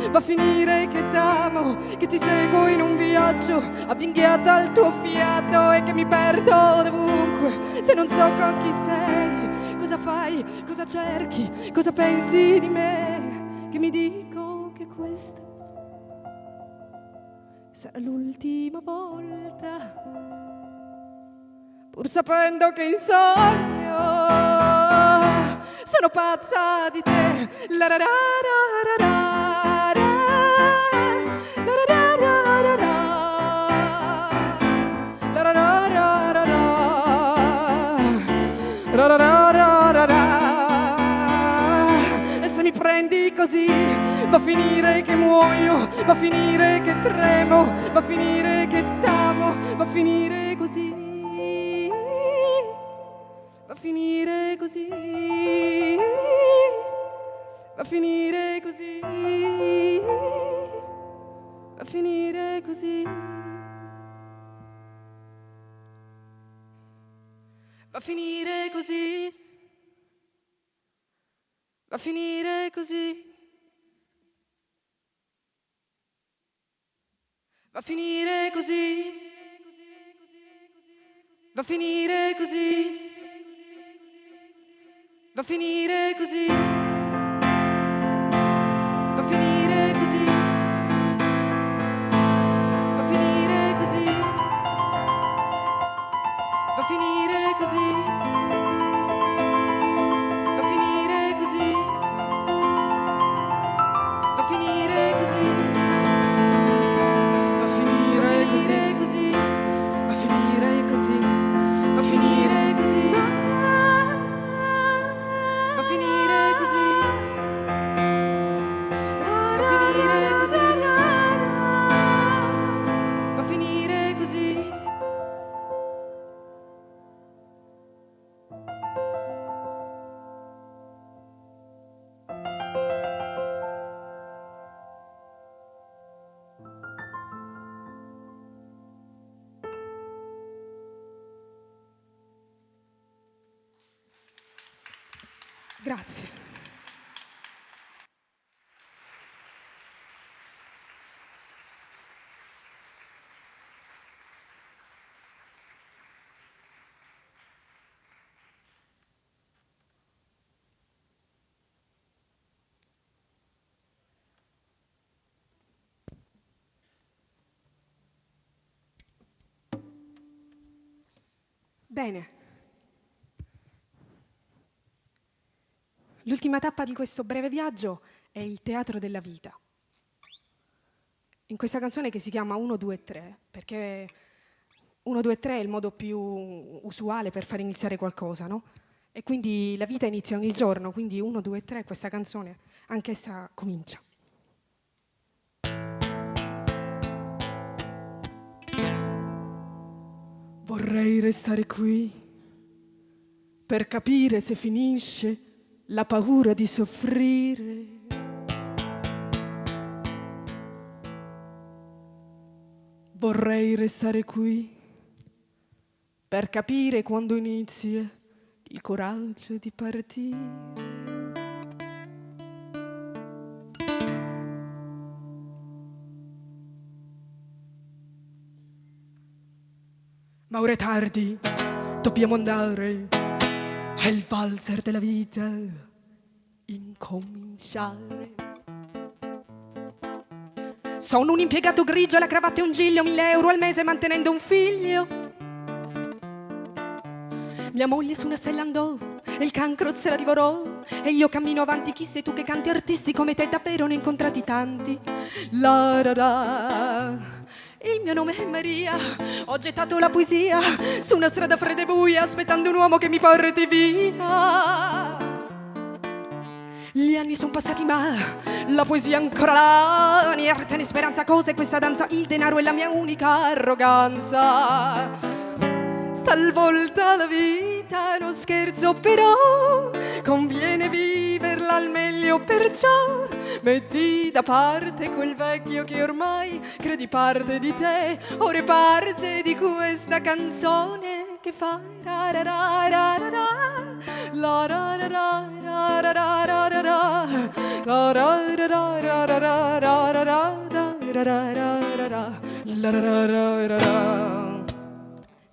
va a finire che t'amo, che ti seguo in un viaggio avvinghiata al tuo fiato e che mi perdo dovunque, se non so con chi sei, cosa fai, cosa cerchi, cosa pensi di me, che mi dico che questa sarà l'ultima volta, pur sapendo che in sogno sono pazza di te. La ra ra ra ra ra, la ra ra ra ra ra, la ra ra ra ra ra, la ra ra ra ra ra. E se mi prendi così, va a finire che muoio, va a finire che tremo, va a finire che t'amo, va a finire così. Va a finire così, va a finire così, va a finire così, va a finire così, Va a finire così. Va a finire così. Va a finire così. Va a finire così. Va a finire così. Va a finire così. Va a finire così. Va a finire così. Va a finire così. Va a finire così. Va a finire così. Va a finire così. Va a finire così. Va a finire così. Va a finire così. Grazie. Bene. L'ultima tappa di questo breve viaggio è il teatro della vita. In questa canzone che si chiama 1, 2, 3, perché 1, 2, 3 è il modo più usuale per far iniziare qualcosa, no? E quindi la vita inizia ogni giorno, quindi 1, 2, 3, questa canzone anch'essa comincia. Vorrei restare qui per capire se finisce la paura di soffrire. Vorrei restare qui per capire quando inizia il coraggio di partire. Ma ora è tardi, dobbiamo andare. È il valzer della vita, incominciare. Sono un impiegato grigio, la cravatta è un giglio, 1.000 euro al mese mantenendo un figlio. Mia moglie su una stella andò e il cancro se la divorò. E io cammino avanti, chi sei tu che canti artisti come te? Davvero ne ho incontrati tanti. La ra ra. Il mio nome è Maria, ho gettato la poesia su una strada fredda e buia, aspettando un uomo che mi porti via. Gli anni sono passati ma la poesia ancora là, niente né speranza, cosa è questa danza? Il denaro è la mia unica arroganza. Talvolta la vita è uno scherzo, però conviene viverla al meglio, perciò metti da parte quel vecchio che ormai credi parte di te, ora è parte di questa canzone che fa ra ra ra ra ra ra, la ra ra ra ra ra ra ra ra ra, la ra ra ra ra ra ra ra ra ra ra ra ra ra, la ra ra ra ra.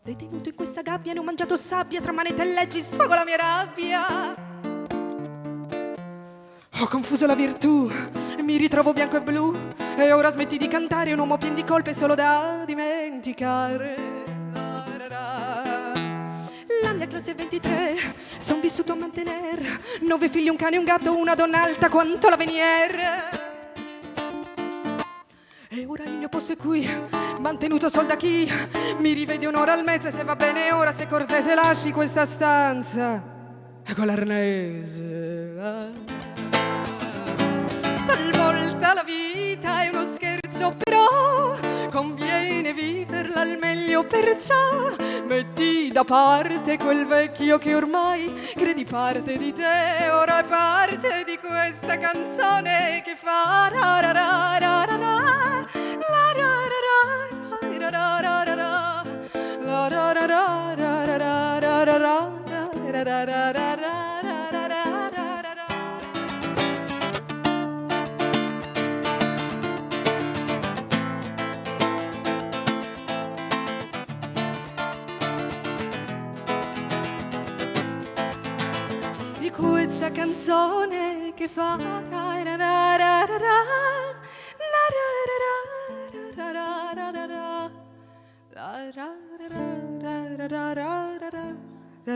Detenuto in questa gabbia, ne ho mangiato sabbia, tra manette e leggi sfogo la mia rabbia. Ho confuso la virtù e mi ritrovo bianco e blu, e ora smetti di cantare, un uomo pieno di colpe solo da dimenticare. La mia classe è 23, son vissuto a mantenere 9 figli, un cane e un gatto, una donna alta quanto la Venier. E ora il mio posto è qui, mantenuto sol da chi mi rivede un'ora al mese, se va bene ora, se cortese lasci questa stanza con l'arnese. Talvolta la vita è uno scherzo, però conviene viverla al meglio, perciò metti da parte quel vecchio che ormai credi parte di te, ora è parte di questa canzone che fa ra ra ra ra ra ra, la ra ra ra ra ra ra ra ra, la ra ra ra ra ra ra ra ra ra ra ra ra ra ra ra ra ra ra. una canzone che fa ra ra ra ra ra ra, la ra ra ra ra ra ra ra ra, la ra ra ra ra ra ra ra ra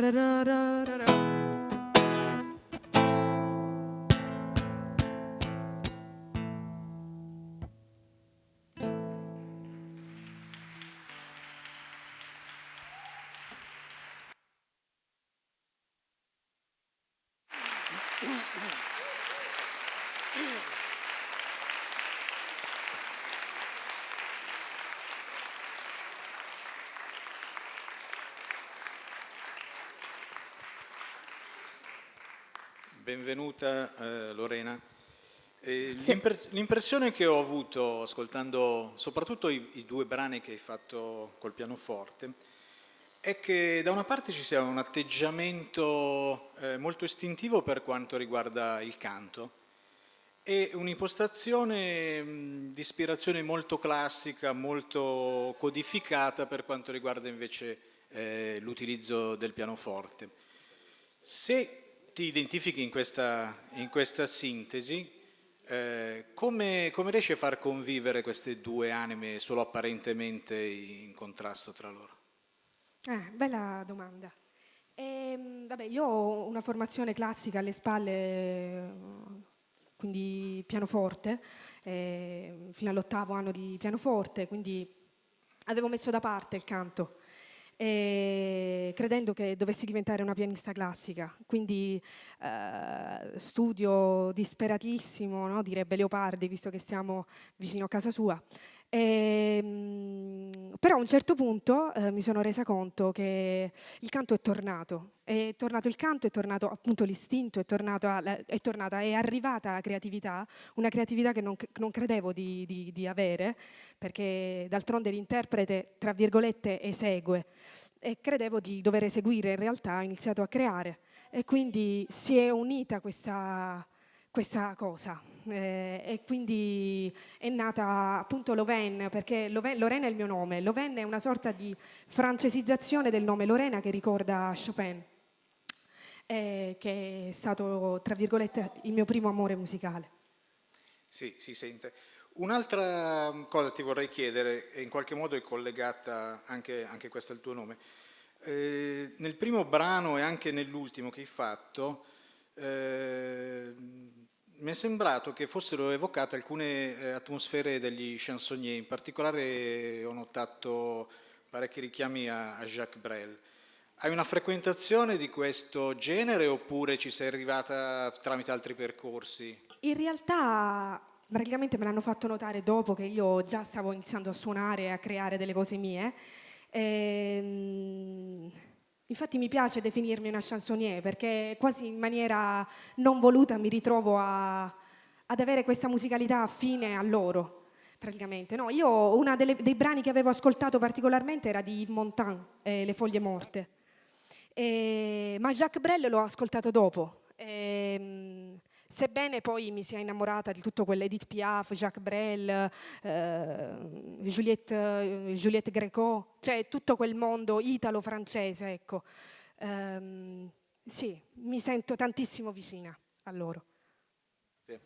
ra ra ra ra ra. Benvenuta Lorena. Sì. L'impressione che ho avuto ascoltando soprattutto i due brani che hai fatto col pianoforte è che da una parte ci sia un atteggiamento molto istintivo per quanto riguarda il canto e un'impostazione di ispirazione molto classica, molto codificata per quanto riguarda invece l'utilizzo del pianoforte. Se ti identifichi in questa sintesi, come riesci a far convivere queste due anime solo apparentemente in contrasto tra loro? Bella domanda. Vabbè, io ho una formazione classica alle spalle, quindi pianoforte, fino all'8° anno di pianoforte, quindi avevo messo da parte il canto, credendo che dovessi diventare una pianista classica, quindi studio disperatissimo, no? Direbbe Leopardi, visto che stiamo vicino a casa sua. Però a un certo punto mi sono resa conto che il canto è tornato il canto, è tornato appunto l'istinto, è arrivata la creatività, una creatività che non credevo di avere, perché d'altronde l'interprete, tra virgolette, esegue, e credevo di dover eseguire, in realtà ho iniziato a creare, e quindi si è unita questa cosa, e quindi è nata appunto Loven, perché Lorena è il mio nome. Loven è una sorta di francesizzazione del nome Lorena, che ricorda Chopin, che è stato, tra virgolette, il mio primo amore musicale. Sì, si sente. Un'altra cosa ti vorrei chiedere, e in qualche modo è collegata anche questo al tuo nome. Nel primo brano e anche nell'ultimo che hai fatto, mi è sembrato che fossero evocate alcune atmosfere degli chansonnier, in particolare ho notato parecchi richiami a Jacques Brel. Hai una frequentazione di questo genere oppure ci sei arrivata tramite altri percorsi? In realtà praticamente me l'hanno fatto notare dopo che io già stavo iniziando a suonare e a creare delle cose mie. Infatti mi piace definirmi una chansonnier, perché quasi in maniera non voluta mi ritrovo ad avere questa musicalità affine a loro, praticamente. No, io dei brani che avevo ascoltato particolarmente era di Yves Montand, Le foglie morte, ma Jacques Brel l'ho ascoltato dopo. Sebbene poi mi sia innamorata di tutto quello, Edith Piaf, Jacques Brel, Juliette Gréco, cioè tutto quel mondo italo-francese, ecco. Sì, mi sento tantissimo vicina a loro. Sì.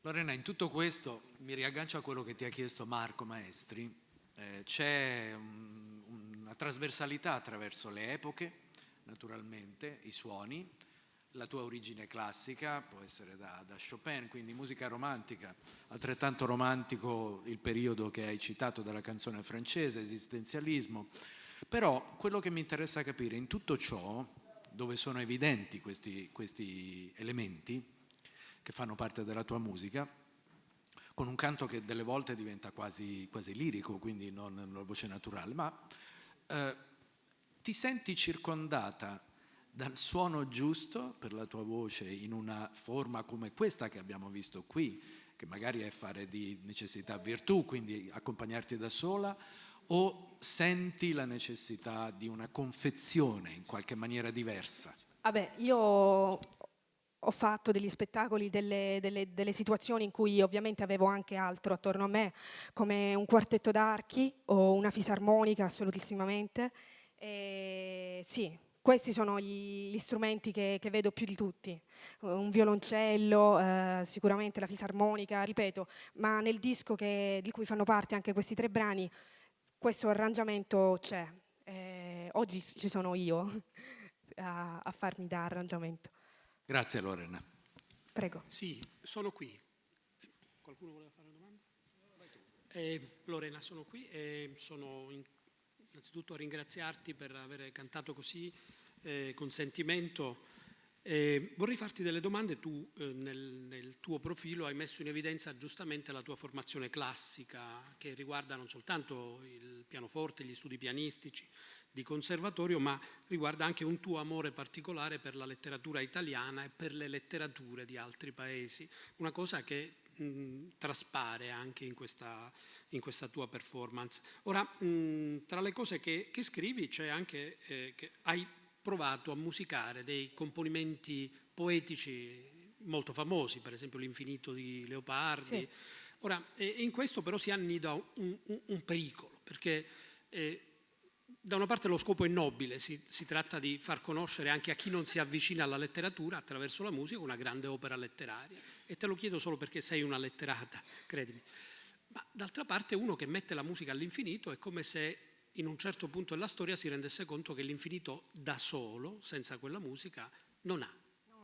Lorena, in tutto questo mi riaggancio a quello che ti ha chiesto Marco Maestri. C'è una trasversalità attraverso le epoche, naturalmente, i suoni. La tua origine classica può essere da Chopin, quindi musica romantica, altrettanto romantico il periodo che hai citato della canzone francese, esistenzialismo. Però quello che mi interessa capire in tutto ciò, dove sono evidenti questi elementi che fanno parte della tua musica, con un canto che delle volte diventa quasi lirico, quindi non una voce naturale, ma ti senti circondata dal suono giusto per la tua voce in una forma come questa che abbiamo visto qui, che magari è fare di necessità virtù, quindi accompagnarti da sola, o senti la necessità di una confezione in qualche maniera diversa? Vabbè, io ho fatto degli spettacoli, delle situazioni in cui ovviamente avevo anche altro attorno a me, come un quartetto d'archi o una fisarmonica, assolutissimamente. Sì, questi sono gli strumenti che vedo più di tutti. Un violoncello, sicuramente la fisarmonica, ripeto, ma nel disco di cui fanno parte anche questi 3 brani, questo arrangiamento c'è. Oggi ci sono io a farmi da arrangiamento. Grazie Lorena. Prego. Sì, sono qui. Qualcuno voleva fare una domanda? Lorena, sono qui e sono innanzitutto a ringraziarti per aver cantato così con sentimento. Vorrei farti delle domande. Tu nel tuo profilo hai messo in evidenza giustamente la tua formazione classica, che riguarda non soltanto il pianoforte, gli studi pianistici di conservatorio, ma riguarda anche un tuo amore particolare per la letteratura italiana e per le letterature di altri paesi, una cosa che traspare anche in questa tua performance. Ora, tra le cose che scrivi c'è anche che hai provato a musicare dei componimenti poetici molto famosi, per esempio l'Infinito di Leopardi. Sì. Ora, in questo però si annida un pericolo, perché da una parte lo scopo è nobile, si tratta di far conoscere anche a chi non si avvicina alla letteratura attraverso la musica una grande opera letteraria, e te lo chiedo solo perché sei una letterata, credimi. Ma d'altra parte uno che mette la musica all'infinito è come se in un certo punto della storia si rendesse conto che l'infinito da solo, senza quella musica, non ha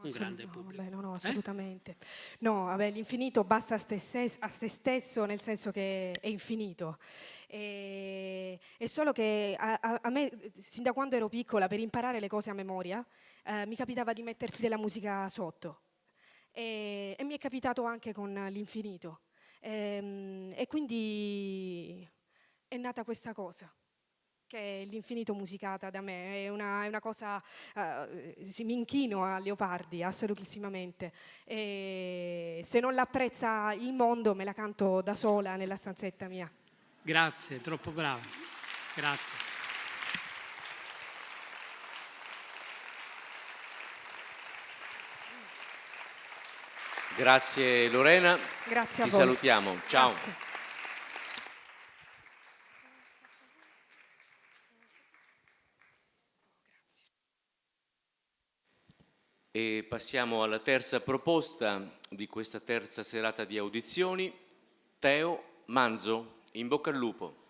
un grande pubblico. No, assolutamente. No, vabbè, l'infinito basta a se stesso, nel senso che è infinito. È solo che a me, sin da quando ero piccola, per imparare le cose a memoria, mi capitava di metterci della musica sotto. E mi è capitato anche con l'infinito. E quindi è nata questa cosa, che è l'infinito musicata da me, è una cosa, mi inchino a Leopardi assolutissimamente, e se non l'apprezza il mondo me la canto da sola nella stanzetta mia. Grazie, troppo brava, grazie. Grazie Lorena, grazie a ti voi. Salutiamo, ciao. Grazie. E passiamo alla terza proposta di questa terza serata di audizioni. Teo Manzo, in bocca al lupo.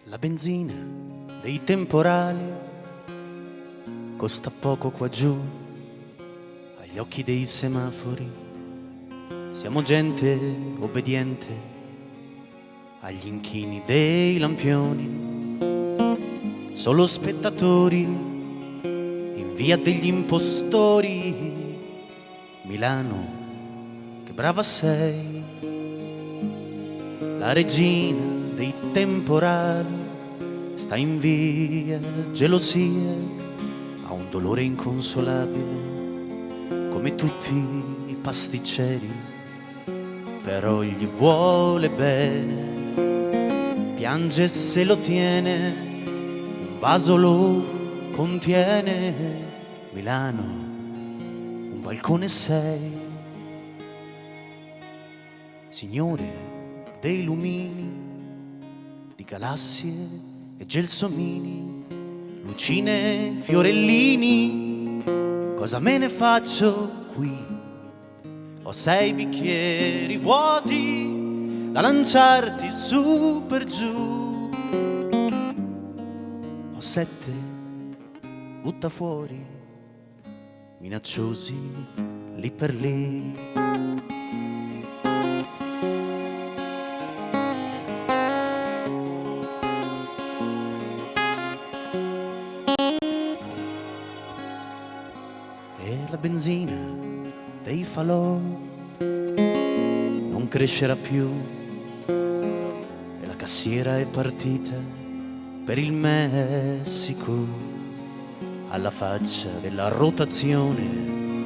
La benzina dei temporali costa poco qua giù, agli occhi dei semafori. Siamo gente obbediente agli inchini dei lampioni, solo spettatori in via degli impostori. Milano, che brava sei, la regina dei temporali, sta in via gelosia, ha un dolore inconsolabile come tutti i pasticceri, però gli vuole bene, piange se lo tiene, un vaso lo contiene. Milano, un balcone sei, signore dei lumini, di galassie e gelsomini, lucine, fiorellini. Cosa me ne faccio qui? Ho 6 bicchieri vuoti, da lanciarti su per giù. Ho 7, butta fuori, minacciosi lì per lì. E la benzina dei falò non crescerà più e la cassiera è partita per il Messico, alla faccia della rotazione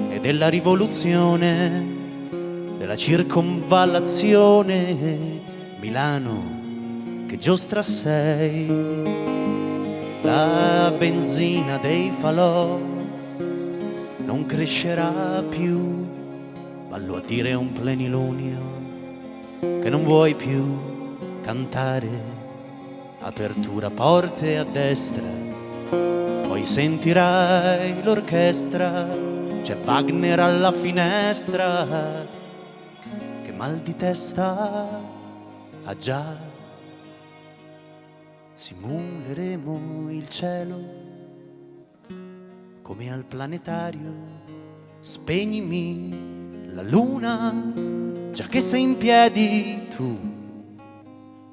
e della rivoluzione, della circonvallazione. Milano che giostra sei, la benzina dei falò non crescerà più. Vallo a dire a un plenilunio che non vuoi più cantare. Apertura porte a destra, poi sentirai l'orchestra. C'è Wagner alla finestra, che mal di testa ha già. Simuleremo il cielo come al planetario, spegnimi la luna, già che sei in piedi tu.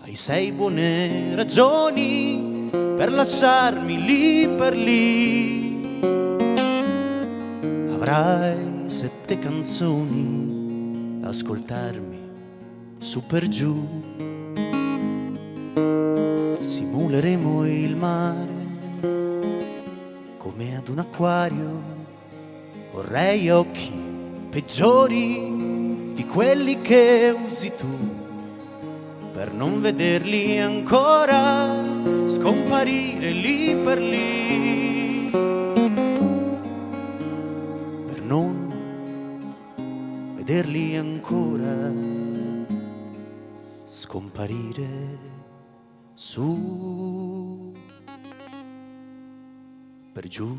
Hai 6 buone ragioni per lasciarmi lì per lì. Avrai 7 canzoni da ascoltarmi su per giù. Simuleremo il mare come ad un acquario. Vorrei occhi peggiori di quelli che usi tu, per non vederli ancora scomparire lì per lì, per non vederli ancora scomparire su per giù.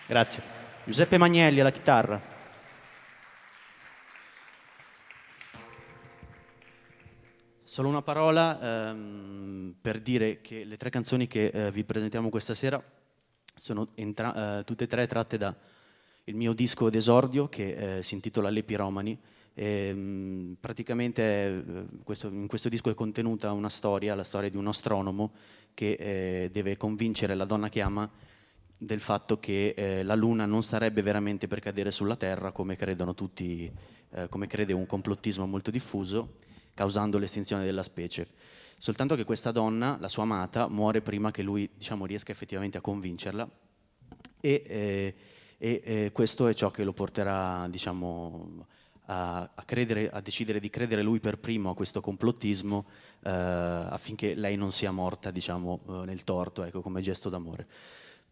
Grazie. Giuseppe Magnelli alla chitarra. Solo una parola per dire che le 3 canzoni che vi presentiamo questa sera sono tutte e 3 tratte da il mio disco d'esordio che si intitola Le Piromani. Praticamente in questo disco è contenuta una storia, la storia di un astronomo che deve convincere la donna che ama del fatto che la Luna non starebbe veramente per cadere sulla Terra, come credono tutti, come crede un complottismo molto diffuso, causando l'estinzione della specie. Soltanto che questa donna, la sua amata, muore prima che lui, diciamo, riesca effettivamente a convincerla, e questo è ciò che lo porterà, diciamo, a decidere di credere lui per primo a questo complottismo, affinché lei non sia morta, diciamo, nel torto, ecco, come gesto d'amore.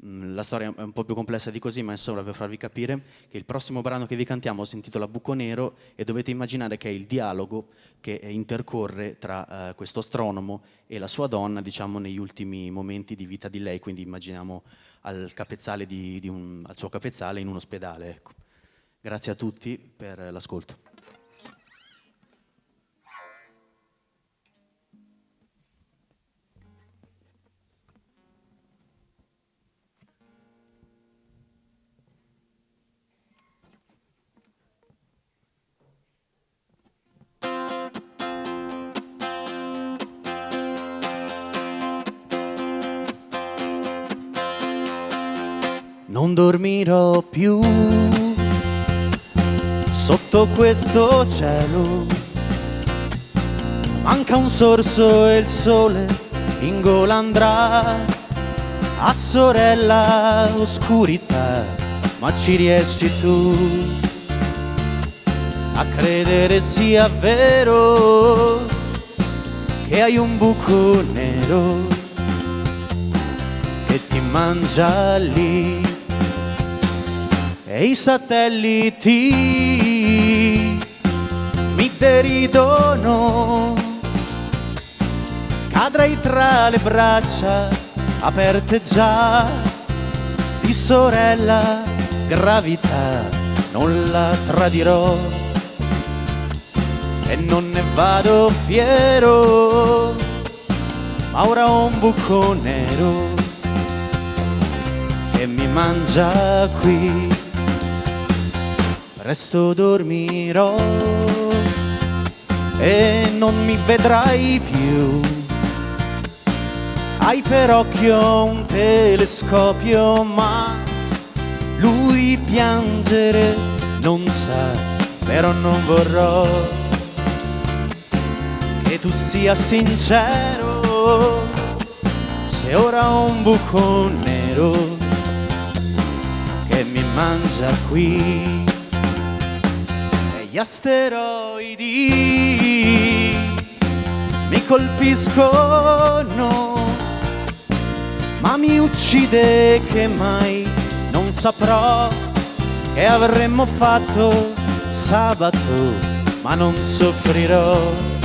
La storia è un po' più complessa di così, ma è solo per farvi capire che il prossimo brano che vi cantiamo si intitola Buco Nero, e dovete immaginare che è il dialogo che intercorre tra questo astronomo e la sua donna, diciamo, negli ultimi momenti di vita di lei. Quindi immaginiamo al capezzale al suo capezzale in un ospedale, ecco. Grazie a tutti per l'ascolto. Non dormirò più sotto questo cielo, manca un sorso e il sole in gola andrà. A sorella oscurità, ma ci riesci tu a credere sia vero che hai un buco nero che ti mangia lì e i satelliti mi deridono, cadrai tra le braccia aperte già di sorella gravità, non la tradirò e non ne vado fiero, ma ora ho un buco nero che mi mangia qui. Presto dormirò e non mi vedrai più. Hai per occhio un telescopio, ma lui piangere non sa, però non vorrò che tu sia sincero, se ora ho un buco nero che mi mangia qui. E gli asteroidi mi colpiscono, ma mi uccide che mai non saprò che avremmo fatto sabato, ma non soffrirò.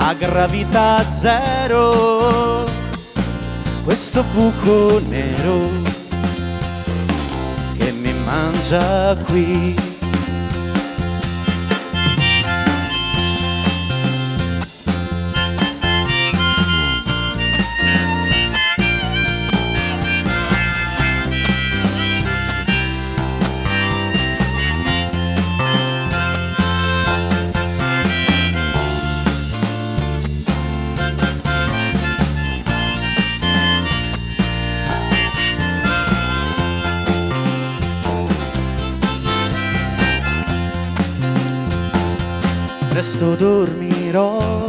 A gravità zero questo buco nero che mi mangia qui. Presto dormirò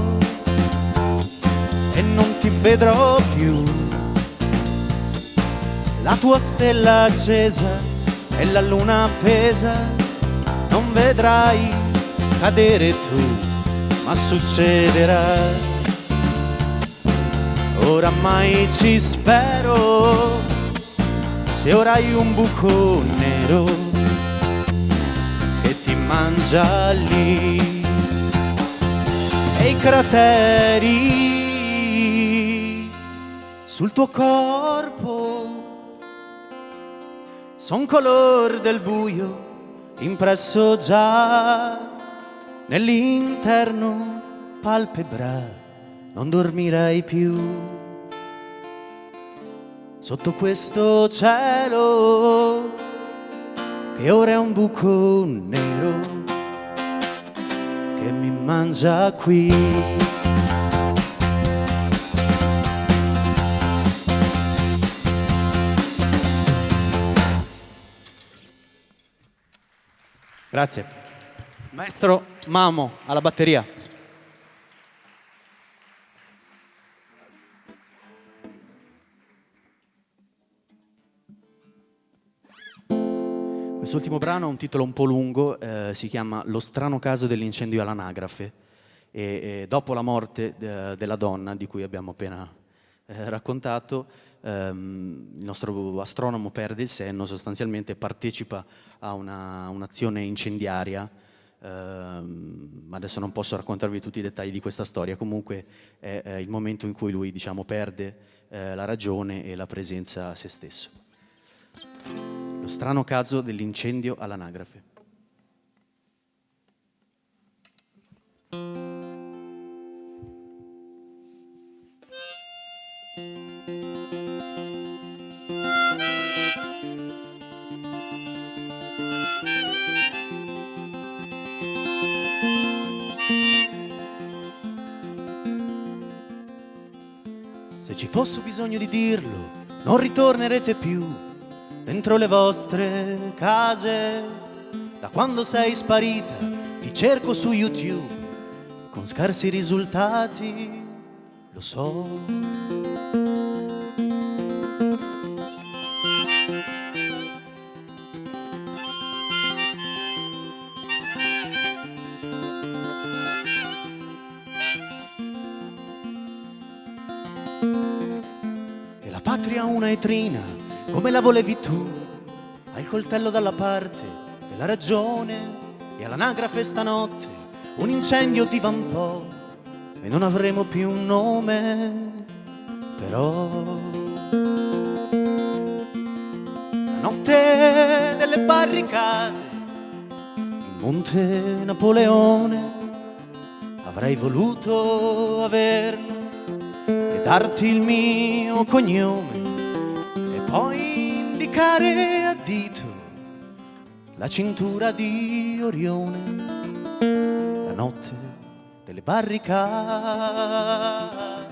e non ti vedrò più. La tua stella accesa e la luna appesa non vedrai cadere tu, ma succederà. Oramai ci spero, se ora hai un buco nero che ti mangia lì. E i crateri sul tuo corpo son color del buio impresso già nell'interno palpebra. Non dormirai più sotto questo cielo che ora è un buco nero che mi mangia qui. Grazie. Maestro Mamo alla batteria. Quest'ultimo brano ha un titolo un po' lungo, si chiama Lo strano caso dell'incendio all'anagrafe, e dopo la morte della donna di cui abbiamo appena raccontato, il nostro astronomo perde il senno, sostanzialmente partecipa a un'azione incendiaria, ma adesso non posso raccontarvi tutti i dettagli di questa storia. Comunque è il momento in cui lui, diciamo, perde la ragione e la presenza a se stesso. Lo strano caso dell'incendio all'anagrafe. Se ci fosse bisogno di dirlo, non ritornerete più dentro le vostre case. Da quando sei sparita ti cerco su YouTube con scarsi risultati, lo so. E la patria una etrina, come la volevi tu, hai il coltello dalla parte della ragione, e all'anagrafe stanotte un incendio ti vampò e non avremo più un nome, però la notte delle barricate in Monte Napoleone avrei voluto averlo e darti il mio cognome e poi indicare a dito la cintura di Orione, la notte delle barricate.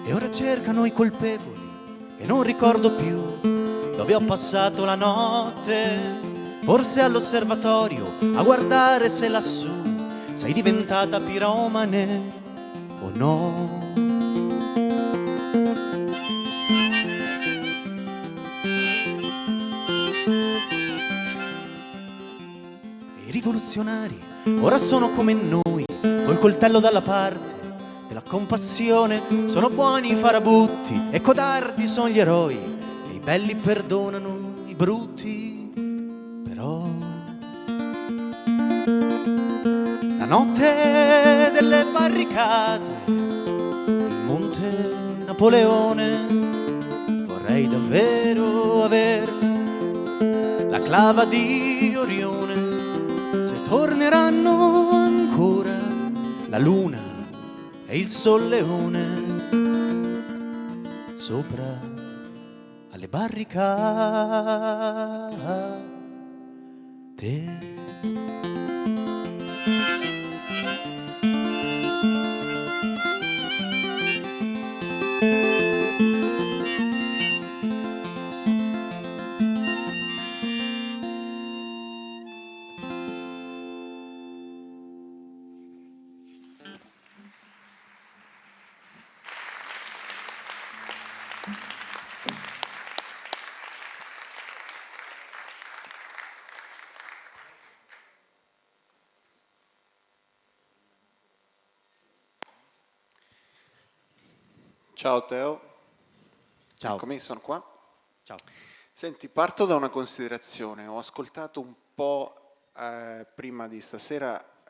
E ora cercano i colpevoli e non ricordo più dove ho passato la notte, forse all'osservatorio a guardare se lassù sei diventata piromane o no. I rivoluzionari ora sono come noi, col coltello dalla parte della compassione, sono buoni i farabutti e codardi sono gli eroi, e i belli perdonano i brutti, però la notte delle barricate in Monte Napoleone vorrei davvero avere la clava di Orione, se torneranno ancora la luna e il solleone sopra alle barricate. Ciao Teo. Ciao. Eccomi, sono qua. Ciao. Senti, parto da una considerazione. Ho ascoltato un po' prima di stasera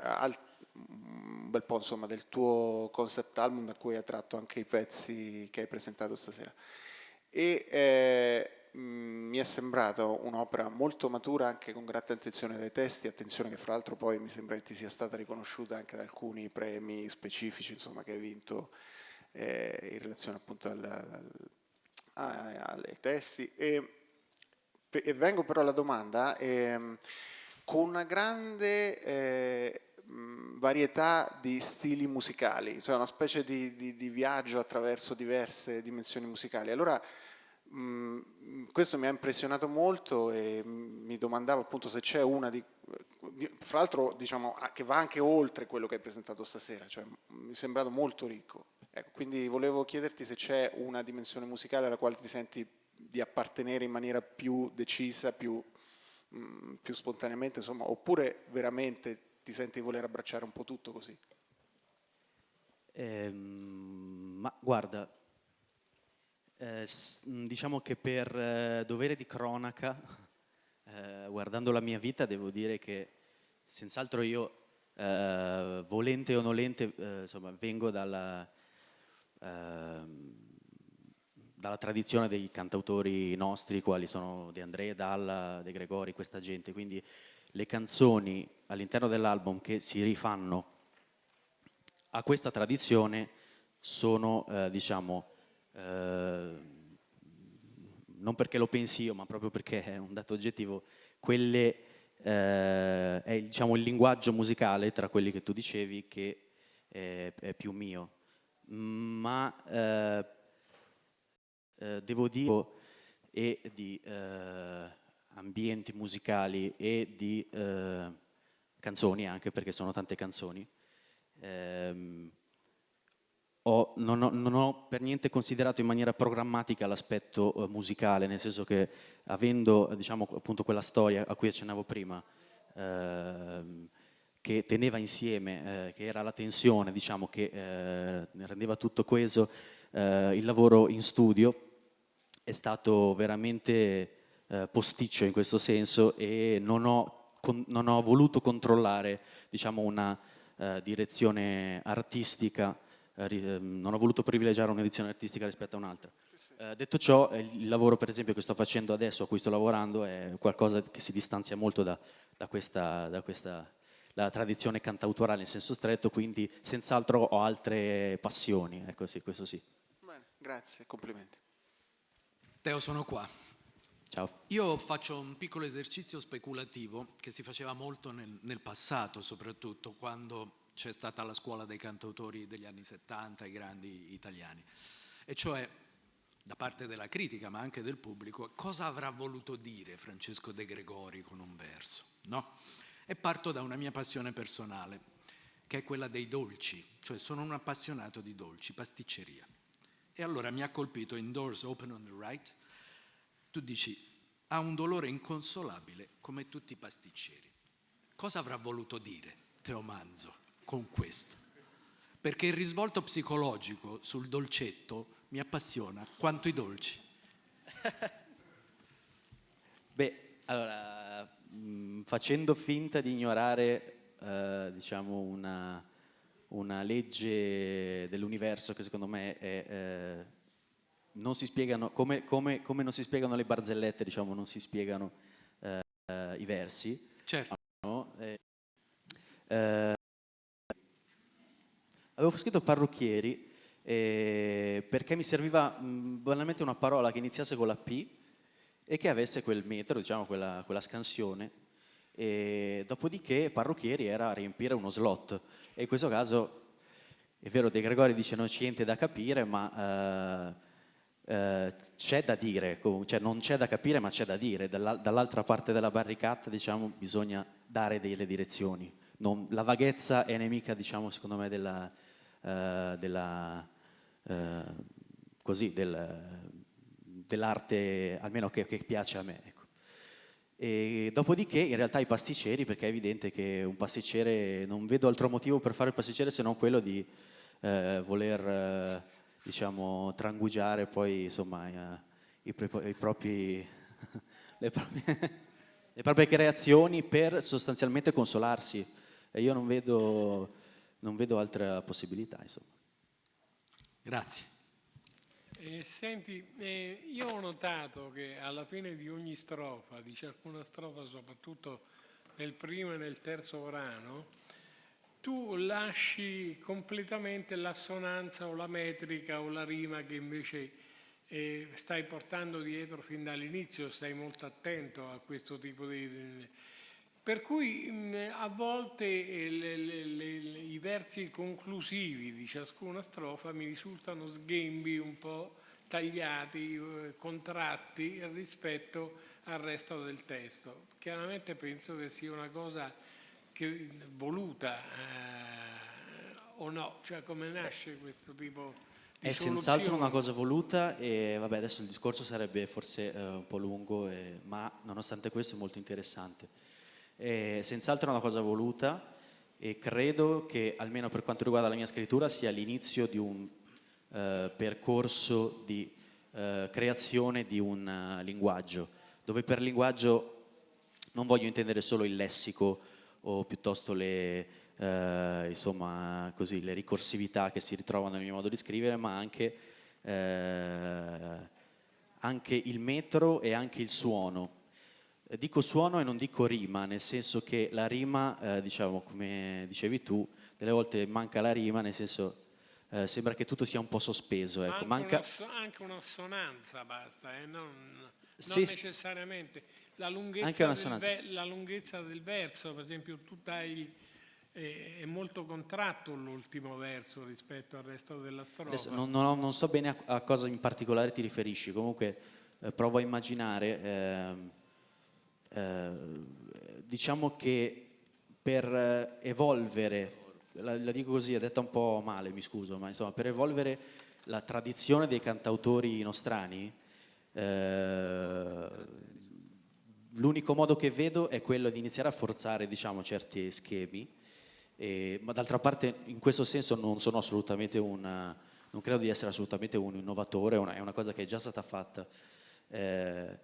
un bel po' insomma del tuo concept album, da cui hai tratto anche i pezzi che hai presentato stasera, e mi è sembrata un'opera molto matura, anche con grande attenzione dai testi, attenzione che fra l'altro poi mi sembra che ti sia stata riconosciuta anche da alcuni premi specifici insomma che hai vinto in relazione appunto ai testi, e vengo però alla domanda con una grande varietà di stili musicali, cioè una specie di viaggio attraverso diverse dimensioni musicali. Allora questo mi ha impressionato molto e mi domandavo appunto se c'è una fra l'altro diciamo che va anche oltre quello che hai presentato stasera, cioè mi è sembrato molto ricco. Ecco, quindi volevo chiederti se c'è una dimensione musicale alla quale ti senti di appartenere in maniera più decisa, più spontaneamente, insomma, oppure veramente ti senti di voler abbracciare un po' tutto così? Ma guarda, diciamo che per dovere di cronaca, guardando la mia vita, devo dire che senz'altro io, volente o nolente, insomma, vengo dalla tradizione dei cantautori nostri, quali sono De André, Dalla, De Gregori, questa gente, quindi le canzoni all'interno dell'album che si rifanno a questa tradizione sono, diciamo, non perché lo pensi io, ma proprio perché è un dato oggettivo, quelle è diciamo, il linguaggio musicale tra quelli che tu dicevi che è più mio. Ma devo dire e di ambienti musicali e di canzoni, anche perché sono tante canzoni, non ho per niente considerato in maniera programmatica l'aspetto musicale, nel senso che avendo, diciamo, appunto quella storia a cui accennavo prima, che teneva insieme, che era la tensione, diciamo, che rendeva tutto coeso, il lavoro in studio è stato veramente posticcio in questo senso, e non ho voluto controllare, diciamo, una direzione artistica, non ho voluto privilegiare una direzione artistica rispetto a un'altra. Detto ciò, il lavoro per esempio che sto facendo adesso, a cui sto lavorando, è qualcosa che si distanzia molto da questa la tradizione cantautorale in senso stretto, quindi senz'altro ho altre passioni, ecco, sì, questo sì. Bene, grazie, complimenti. Teo, sono qua. Ciao. Io faccio un piccolo esercizio speculativo che si faceva molto nel passato, soprattutto quando c'è stata la scuola dei cantautori degli anni 70, i grandi italiani, e cioè da parte della critica ma anche del pubblico, cosa avrà voluto dire Francesco De Gregori con un verso, no? E parto da una mia passione personale, che è quella dei dolci, cioè sono un appassionato di dolci, pasticceria. E allora mi ha colpito in Doors Open on the Right, tu dici, ha un dolore inconsolabile come tutti i pasticceri. Cosa avrà voluto dire Teo Manzo con questo? Perché il risvolto psicologico sul dolcetto mi appassiona quanto i dolci. Beh, allora, facendo finta di ignorare, diciamo, una legge dell'universo che secondo me è, non si spiegano, come non si spiegano le barzellette, diciamo, non si spiegano i versi. Certo. No? Avevo scritto parrucchieri perché mi serviva banalmente una parola che iniziasse con la P e che avesse quel metro, diciamo, quella scansione. E dopodiché parrucchieri era riempire uno slot, e in questo caso è vero, De Gregori dice non c'è niente da capire, ma c'è da dire, cioè non c'è da capire ma c'è da dire. Dall'altra parte della barricata, diciamo, bisogna dare delle direzioni. La vaghezza è nemica, diciamo, secondo me dell'arte, almeno che piace a me, ecco. E dopodiché in realtà i pasticceri, perché è evidente che un pasticcere, non vedo altro motivo per fare il pasticcere se non quello di voler diciamo trangugiare poi, insomma, le proprie creazioni per sostanzialmente consolarsi, e io non vedo altra possibilità, insomma. Grazie. Senti, io ho notato che alla fine di ogni strofa, di ciascuna strofa, soprattutto nel primo e nel terzo brano, tu lasci completamente l'assonanza o la metrica o la rima che invece stai portando dietro fin dall'inizio, stai molto attento a questo tipo di... Per cui a volte i versi conclusivi di ciascuna strofa mi risultano sghembi un po' tagliati, contratti rispetto al resto del testo. Chiaramente penso che sia una cosa voluta o no, cioè come nasce questo tipo di È soluzione? senz'altro una cosa voluta, e vabbè, adesso il discorso sarebbe forse un po' lungo, ma nonostante questo è molto interessante. È senz'altro una cosa voluta, e credo che, almeno per quanto riguarda la mia scrittura, sia l'inizio di un percorso di creazione di un linguaggio, dove per linguaggio non voglio intendere solo il lessico o piuttosto insomma, così, le ricorsività che si ritrovano nel mio modo di scrivere, ma anche il metro e anche il suono. Dico suono e non dico rima, nel senso che la rima, diciamo, come dicevi tu, delle volte manca la rima, nel senso sembra che tutto sia un po' sospeso. Ecco. Anche un'assonanza basta, non sì, necessariamente. La lunghezza del verso, per esempio, tu tagli, è molto contratto l'ultimo verso rispetto al resto della strofa. Adesso non so bene a cosa in particolare ti riferisci, comunque provo a immaginare... diciamo che per evolvere la dico così, è detta un po' male, mi scuso, ma insomma, per evolvere la tradizione dei cantautori nostrani, l'unico modo che vedo è quello di iniziare a forzare, diciamo, certi schemi, ma d'altra parte in questo senso non sono assolutamente non credo di essere assolutamente un innovatore, è una cosa che è già stata fatta. Per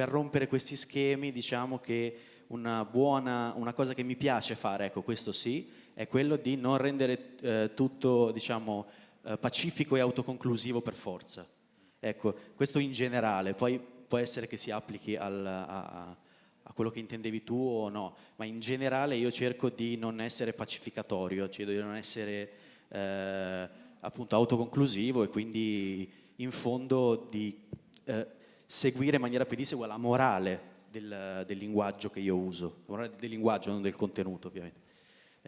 rompere questi schemi, diciamo che una cosa che mi piace fare, ecco, questo sì, è quello di non rendere tutto, diciamo, pacifico e autoconclusivo per forza. Ecco, questo in generale, poi può essere che si applichi a quello che intendevi tu o no, ma in generale io cerco di non essere pacificatorio, cioè di non essere appunto autoconclusivo e quindi in fondo di seguire in maniera pedissequa la morale del linguaggio che io uso, la morale del linguaggio, non del contenuto ovviamente.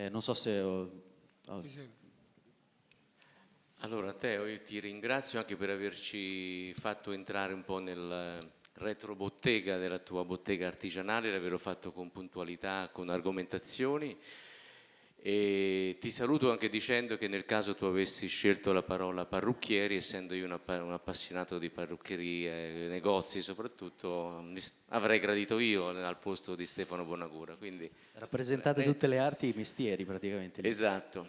Non so se Allora Teo, io ti ringrazio anche per averci fatto entrare un po' nel retrobottega della tua bottega artigianale, l'averlo fatto con puntualità, con argomentazioni, e ti saluto anche dicendo che nel caso tu avessi scelto la parola parrucchieri, essendo io un appassionato di parruccherie, negozi soprattutto, avrei gradito io al posto di Stefano Bonagura. Quindi rappresentate tutte le arti e i mestieri praticamente. Esatto.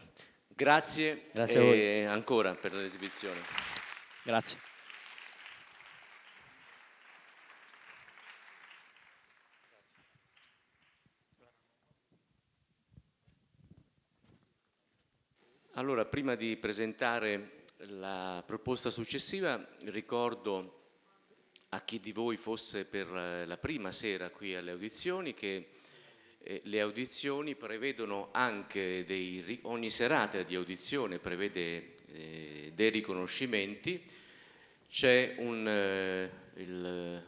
Grazie a voi. Ancora per l'esibizione. Grazie. Allora, prima di presentare la proposta successiva, ricordo a chi di voi fosse per la prima sera qui alle audizioni che le audizioni prevedono anche ogni serata di audizione prevede dei riconoscimenti. C'è il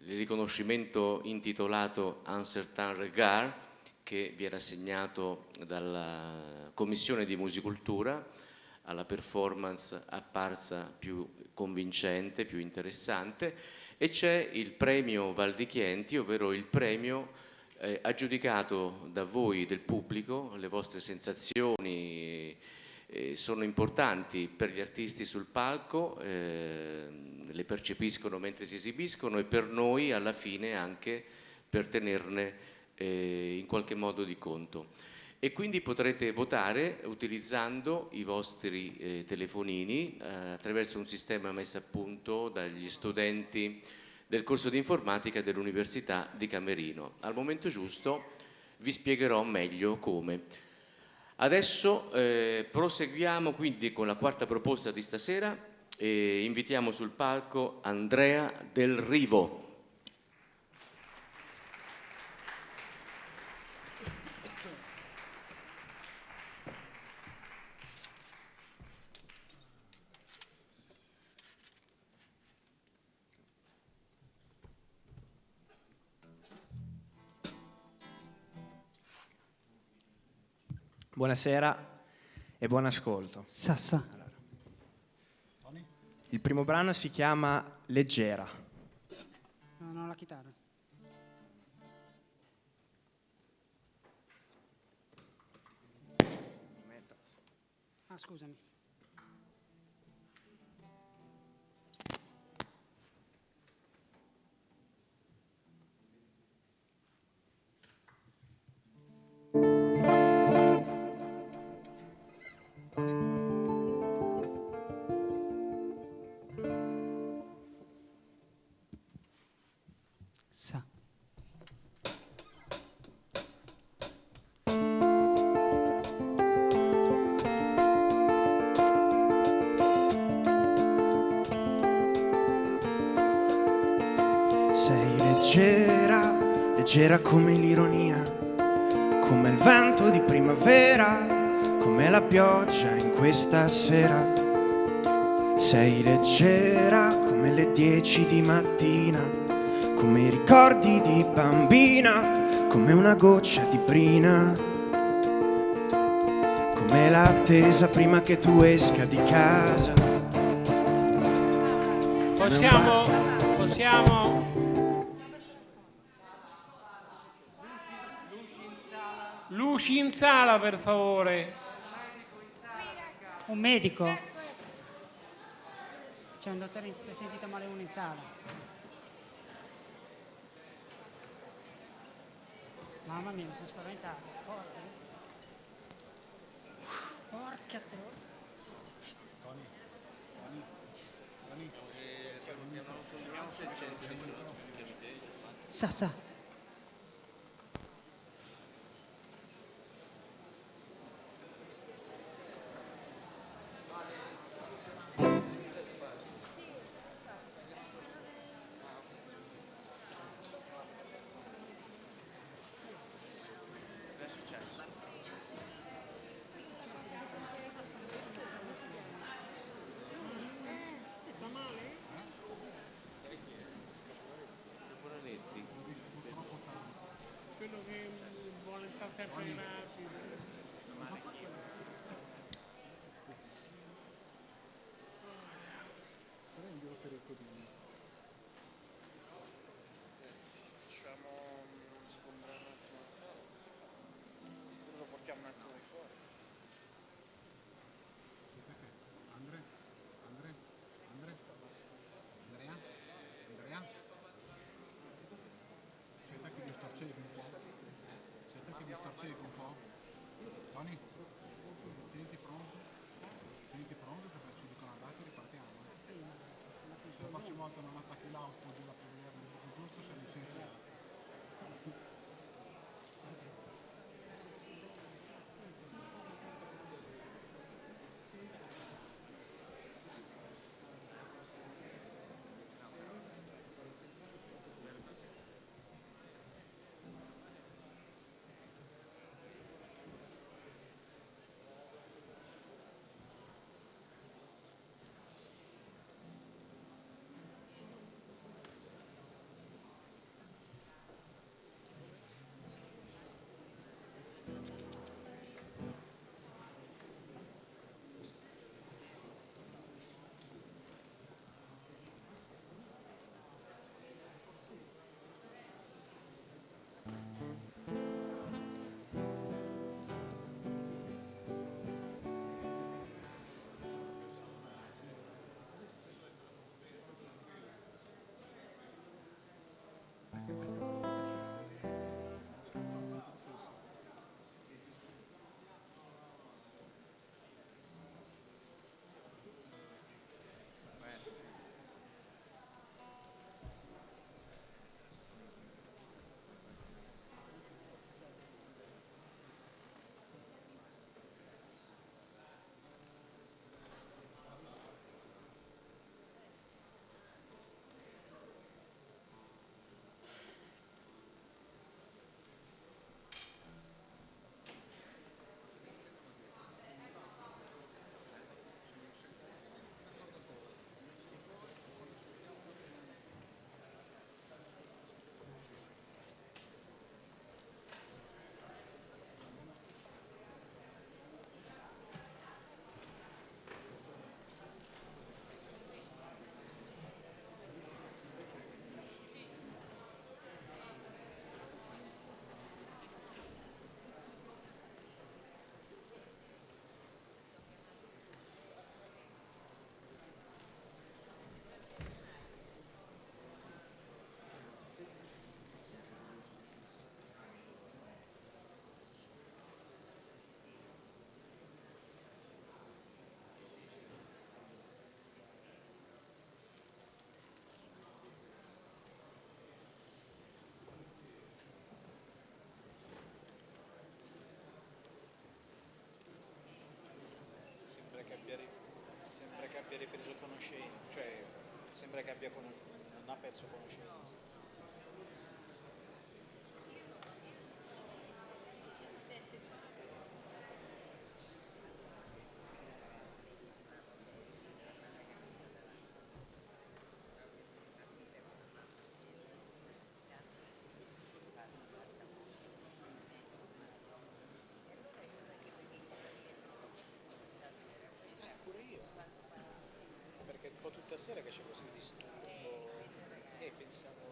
riconoscimento intitolato Un certain regard, che viene assegnato dalla Commissione di Musicultura alla performance apparsa più convincente, più interessante, e c'è il premio Val di Chienti, ovvero il premio aggiudicato da voi del pubblico. Le vostre sensazioni sono importanti per gli artisti sul palco, le percepiscono mentre si esibiscono, e per noi alla fine anche per tenerne in qualche modo di conto. E quindi potrete votare utilizzando i vostri telefonini attraverso un sistema messo a punto dagli studenti del corso di informatica dell'Università di Camerino. Al momento giusto vi spiegherò meglio come. Adesso proseguiamo quindi con la quarta proposta di stasera e invitiamo sul palco Andrea Del Rivo. Buonasera e buon ascolto. Sassa. Il primo brano si chiama Leggera. No, non ho la chitarra. Ah, scusami. Sei leggera, leggera come l'ironia, come il vento di primavera, come la pioggia in questa sera. Sei leggera come le 10 di mattina, come i ricordi di bambina, come una goccia di brina, come l'attesa prima che tu esca di casa. Possiamo Luci in sala, per favore. Un medico? C'è un dottore, si è sentito male uno in sala. Mamma mia, mi sono spaventato. Porca troia. Sa. Quello che vuole stare sempre in attesa. Facciamo sgombrare un attimo la sala, come si fa? Lo portiamo un attimo di fuori. Andrea? Aspetta che mi storcevi un po'. Tony? Tieniti pronto perché ci dicono andate e ripartiamo. Se la prossima volta non attacchi l'auto della preghiera nel posto giusto, sei licenziato. Sembra che abbia ripreso conoscenza, cioè sembra che non ha perso conoscenza. Pure io, perché un po' tutta sera che c'è questo disturbo e pensavo...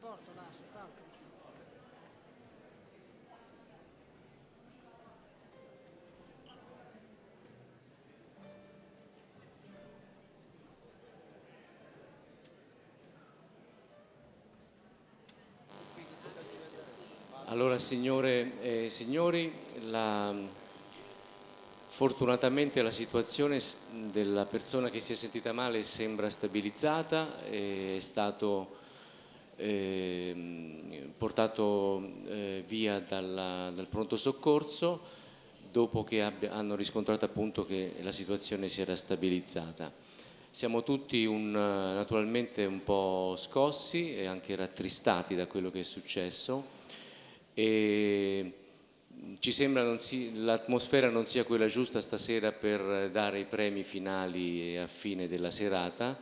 porto là sul palco. Allora, signore e signori, fortunatamente la situazione della persona che si è sentita male sembra stabilizzata, è stato portato via dal pronto soccorso dopo che hanno riscontrato appunto che la situazione si era stabilizzata. Siamo tutti naturalmente un po' scossi e anche rattristati da quello che è successo, e ci sembra l'atmosfera non sia quella giusta stasera per dare i premi finali a fine della serata,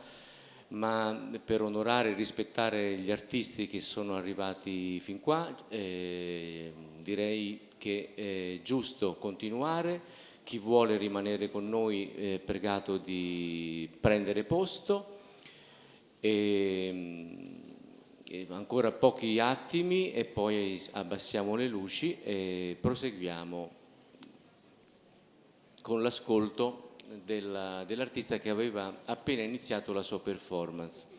ma per onorare e rispettare gli artisti che sono arrivati fin qua, direi che è giusto continuare. Chi vuole rimanere con noi è pregato di prendere posto. Ancora pochi attimi e poi abbassiamo le luci e proseguiamo con l'ascolto dell'artista che aveva appena iniziato la sua performance.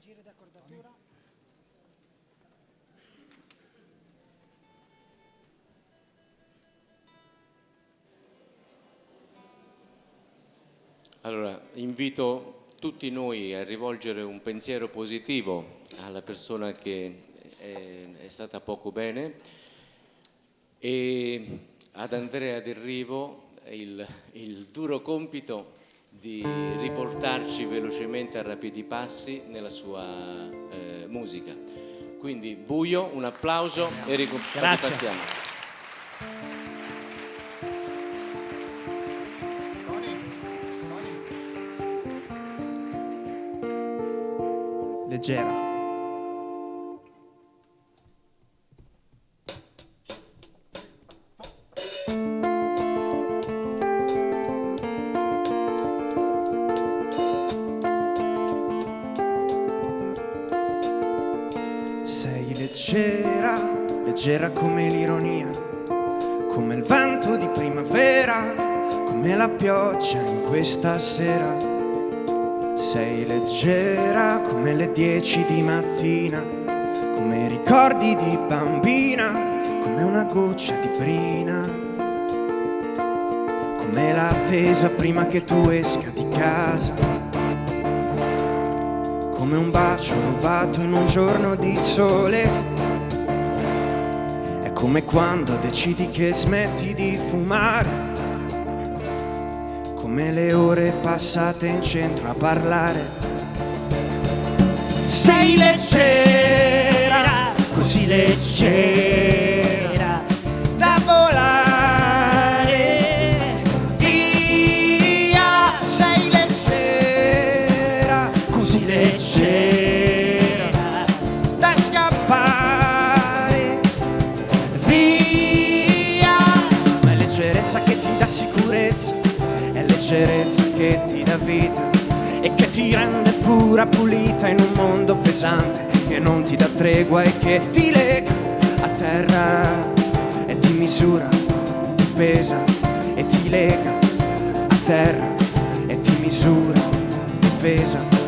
Giro di accordatura. Allora, invito tutti noi a rivolgere un pensiero positivo alla persona che è stata poco bene, e ad Andrea Del Rivo il duro compito di riportarci velocemente a rapidi passi nella sua musica. Quindi Buio, un applauso e ripartiamo. Leggera. Sei leggera, leggera come l'ironia, come il vento di primavera, come la pioggia in questa sera. Sei leggera come le 10 di mattina, come i ricordi di bambina, come una goccia di brina, come l'attesa prima che tu esca di casa, come un bacio rubato in un giorno di sole. È come quando decidi che smetti di fumare, come le ore passate in centro a parlare. Sei leggera, così leggera da volare via. Sei leggera, così leggera da scappare via. Ma è leggerezza che ti dà sicurezza, leggerezza che ti dà vita e che ti rende pura pulita in un mondo pesante che non ti dà tregua e che ti lega a terra e ti misura, ti pesa e ti lega a terra e ti misura, ti pesa.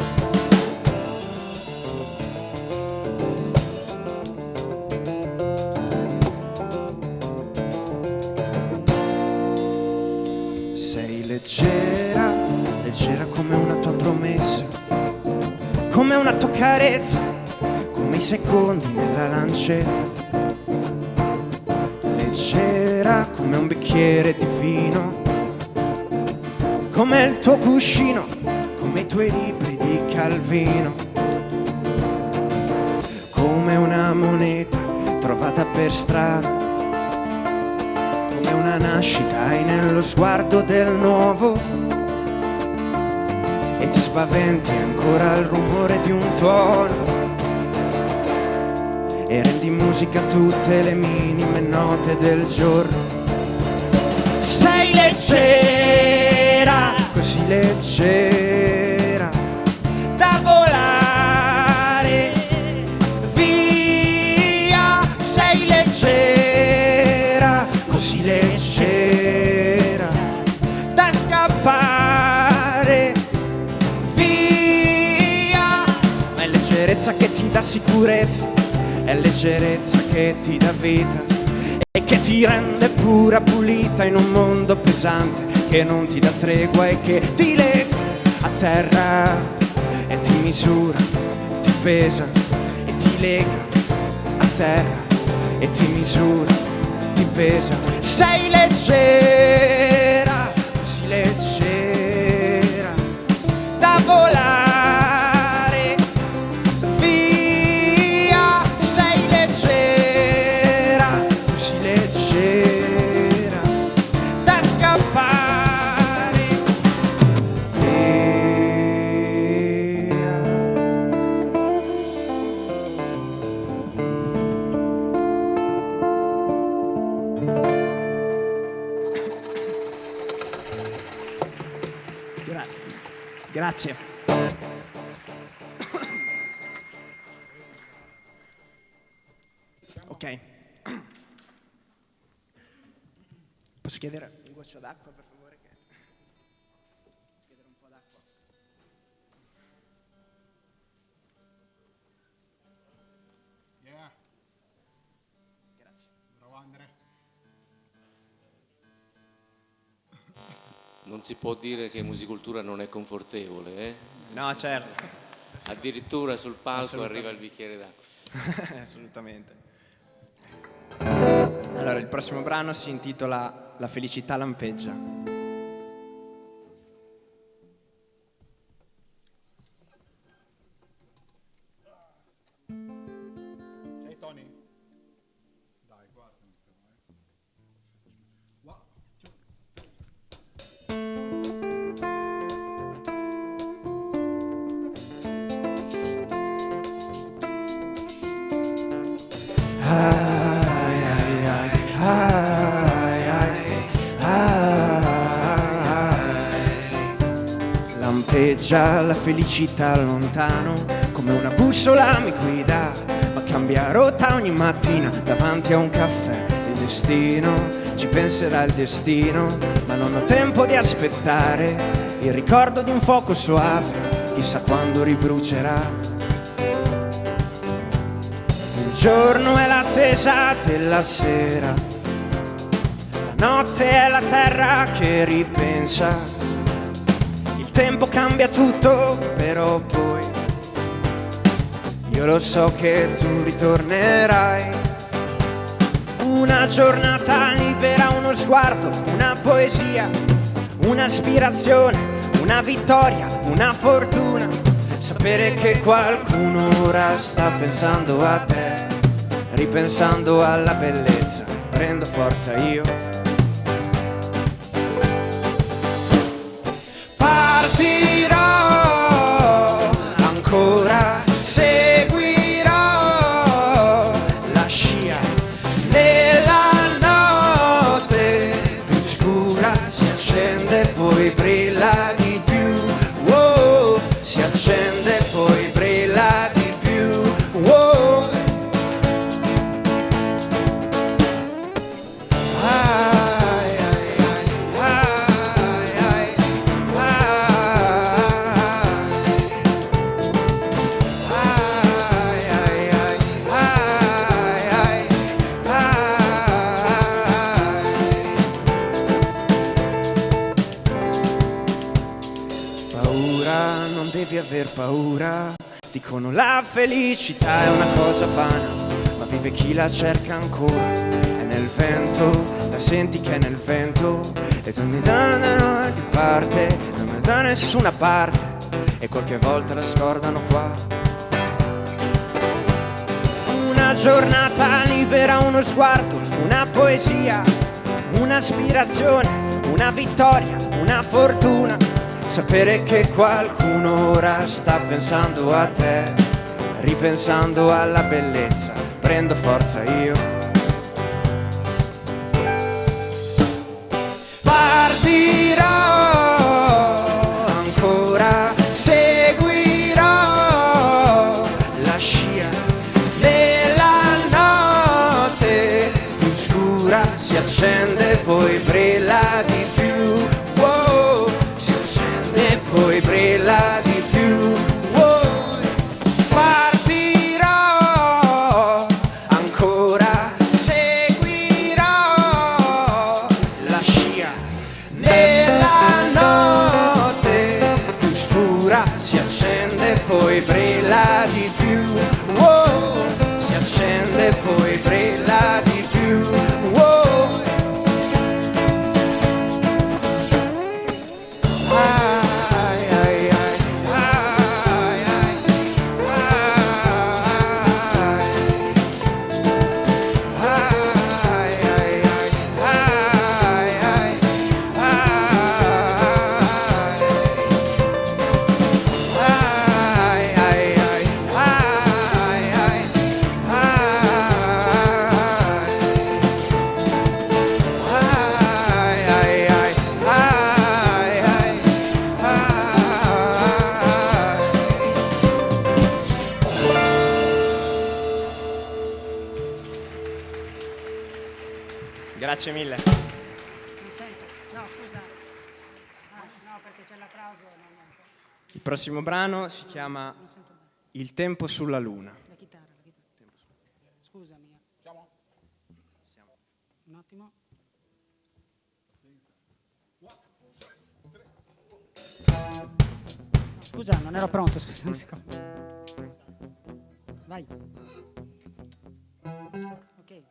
Leggera, leggera come una tua promessa, come una tua carezza, come i secondi nella lancetta. Leggera come un bicchiere di vino, come il tuo cuscino, come i tuoi libri di Calvino, come una moneta trovata per strada, come una nascita hai nello sguardo del nuovo, e ti spaventi ancora il rumore di un tuono, e rendi musica tutte le minime note del giorno. Sei leggera, così leggera da volare via. Sei leggera, così leggera da scappare via. Ma è leggerezza che ti dà sicurezza, è leggerezza che ti dà vita e che ti rende pura pulita in un mondo pesante che non ti dà tregua e che ti lega a terra e ti misura, ti pesa e ti lega a terra e ti misura, ti pesa. Sei leggera, così leggera da volare via. Sei leggera, così leggera da scappare via. Grazie. Ok. Posso chiedere un goccio d'acqua, per favore? Posso chiedere un po' d'acqua? Yeah. Grazie. Bravo Andre. Non si può dire che Musicultura non è confortevole, eh? No, certo. Addirittura sul palco arriva il bicchiere d'acqua. Assolutamente. Allora, il prossimo brano si intitola La felicità lampeggia. Sei Tony? Dai, guardami però, One, two. Lampeggia la felicità lontano, come una bussola mi guida, ma cambia rotta ogni mattina davanti a un caffè. Il destino, ci penserà il destino, ma non ho tempo di aspettare il ricordo di un fuoco soave, chissà quando ribrucerà. Il giorno è l'attesa della sera, la notte è la terra che ripensa. Il tempo cambia tutto, però poi io lo so che tu ritornerai. Una giornata libera, uno sguardo, una poesia, un'aspirazione, una vittoria, una fortuna. Sapere che qualcuno ora sta pensando a te, ripensando alla bellezza, prendo forza io. Partirò ancora, seguirò la scia nella notte più scura. Si accende poi brilla di più, wow. Si accende poi brilla di più, wow. Paura, non devi aver paura. Dicono la felicità è una cosa vana, ma vive chi la cerca ancora. È nel vento, la senti che è nel vento, e tu mi danno di parte, non mi da nessuna parte, e qualche volta la scordano qua. Una giornata libera, uno sguardo, una poesia, un'aspirazione, una vittoria, una fortuna. Sapere che qualcuno ora sta pensando a te, ripensando alla bellezza, prendo forza io. Partirò ancora, seguirò la scia nella notte più scura, si accende poi brilla di più, wow, si accende poi brilla di più, wow. Partirò ancora, seguirò la scia nella notte più scura, si accende poi brilla di più, wow, si accende poi brilla di più, wow. Ai, ai, ai, ai, ai, Grazie mille. Non sento. No, scusa. No, perché c'è l'applauso. Il prossimo brano si chiama Il tempo sulla luna. La chitarra. Scusami. Un attimo. Scusa, non ero pronto, scusa un secondo. Vai. Ok.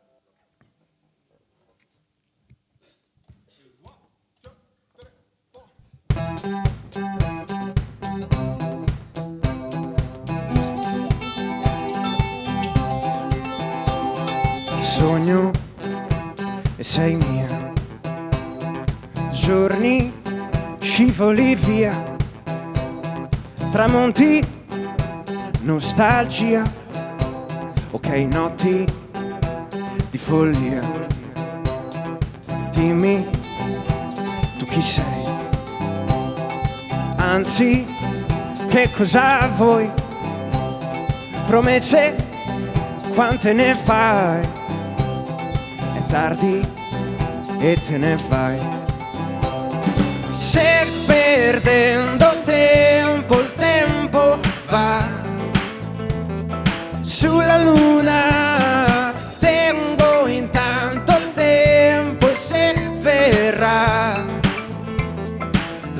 Sogno e sei mia, giorni scivoli via, tramonti, nostalgia, ok, notti di follia. Dimmi tu chi sei, anzi che cosa vuoi, promesse quante ne fai, è tardi e te ne vai. Se perdendo tempo il tempo va sulla luna, tengo intanto il tempo e se verrà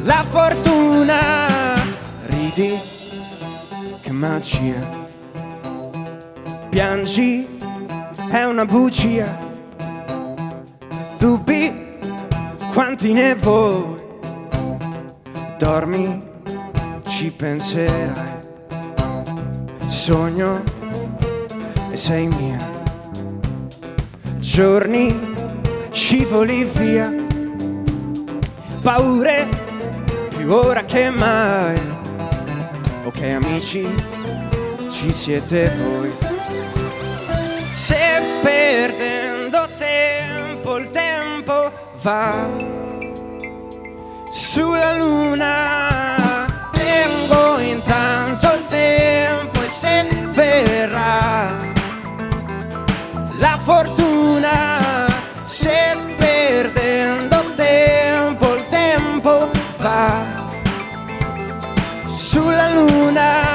la fortuna, ridi che magia, piangi è una bugia, dubbi quanti ne vuoi, dormi ci penserai, sogno e sei mia, giorni scivoli via, paure più ora che mai, ok amici ci siete voi. Se perdendo tempo il tempo va sulla luna, tengo intanto il tempo e se verrà la fortuna, se perdendo tempo il tempo va sulla luna.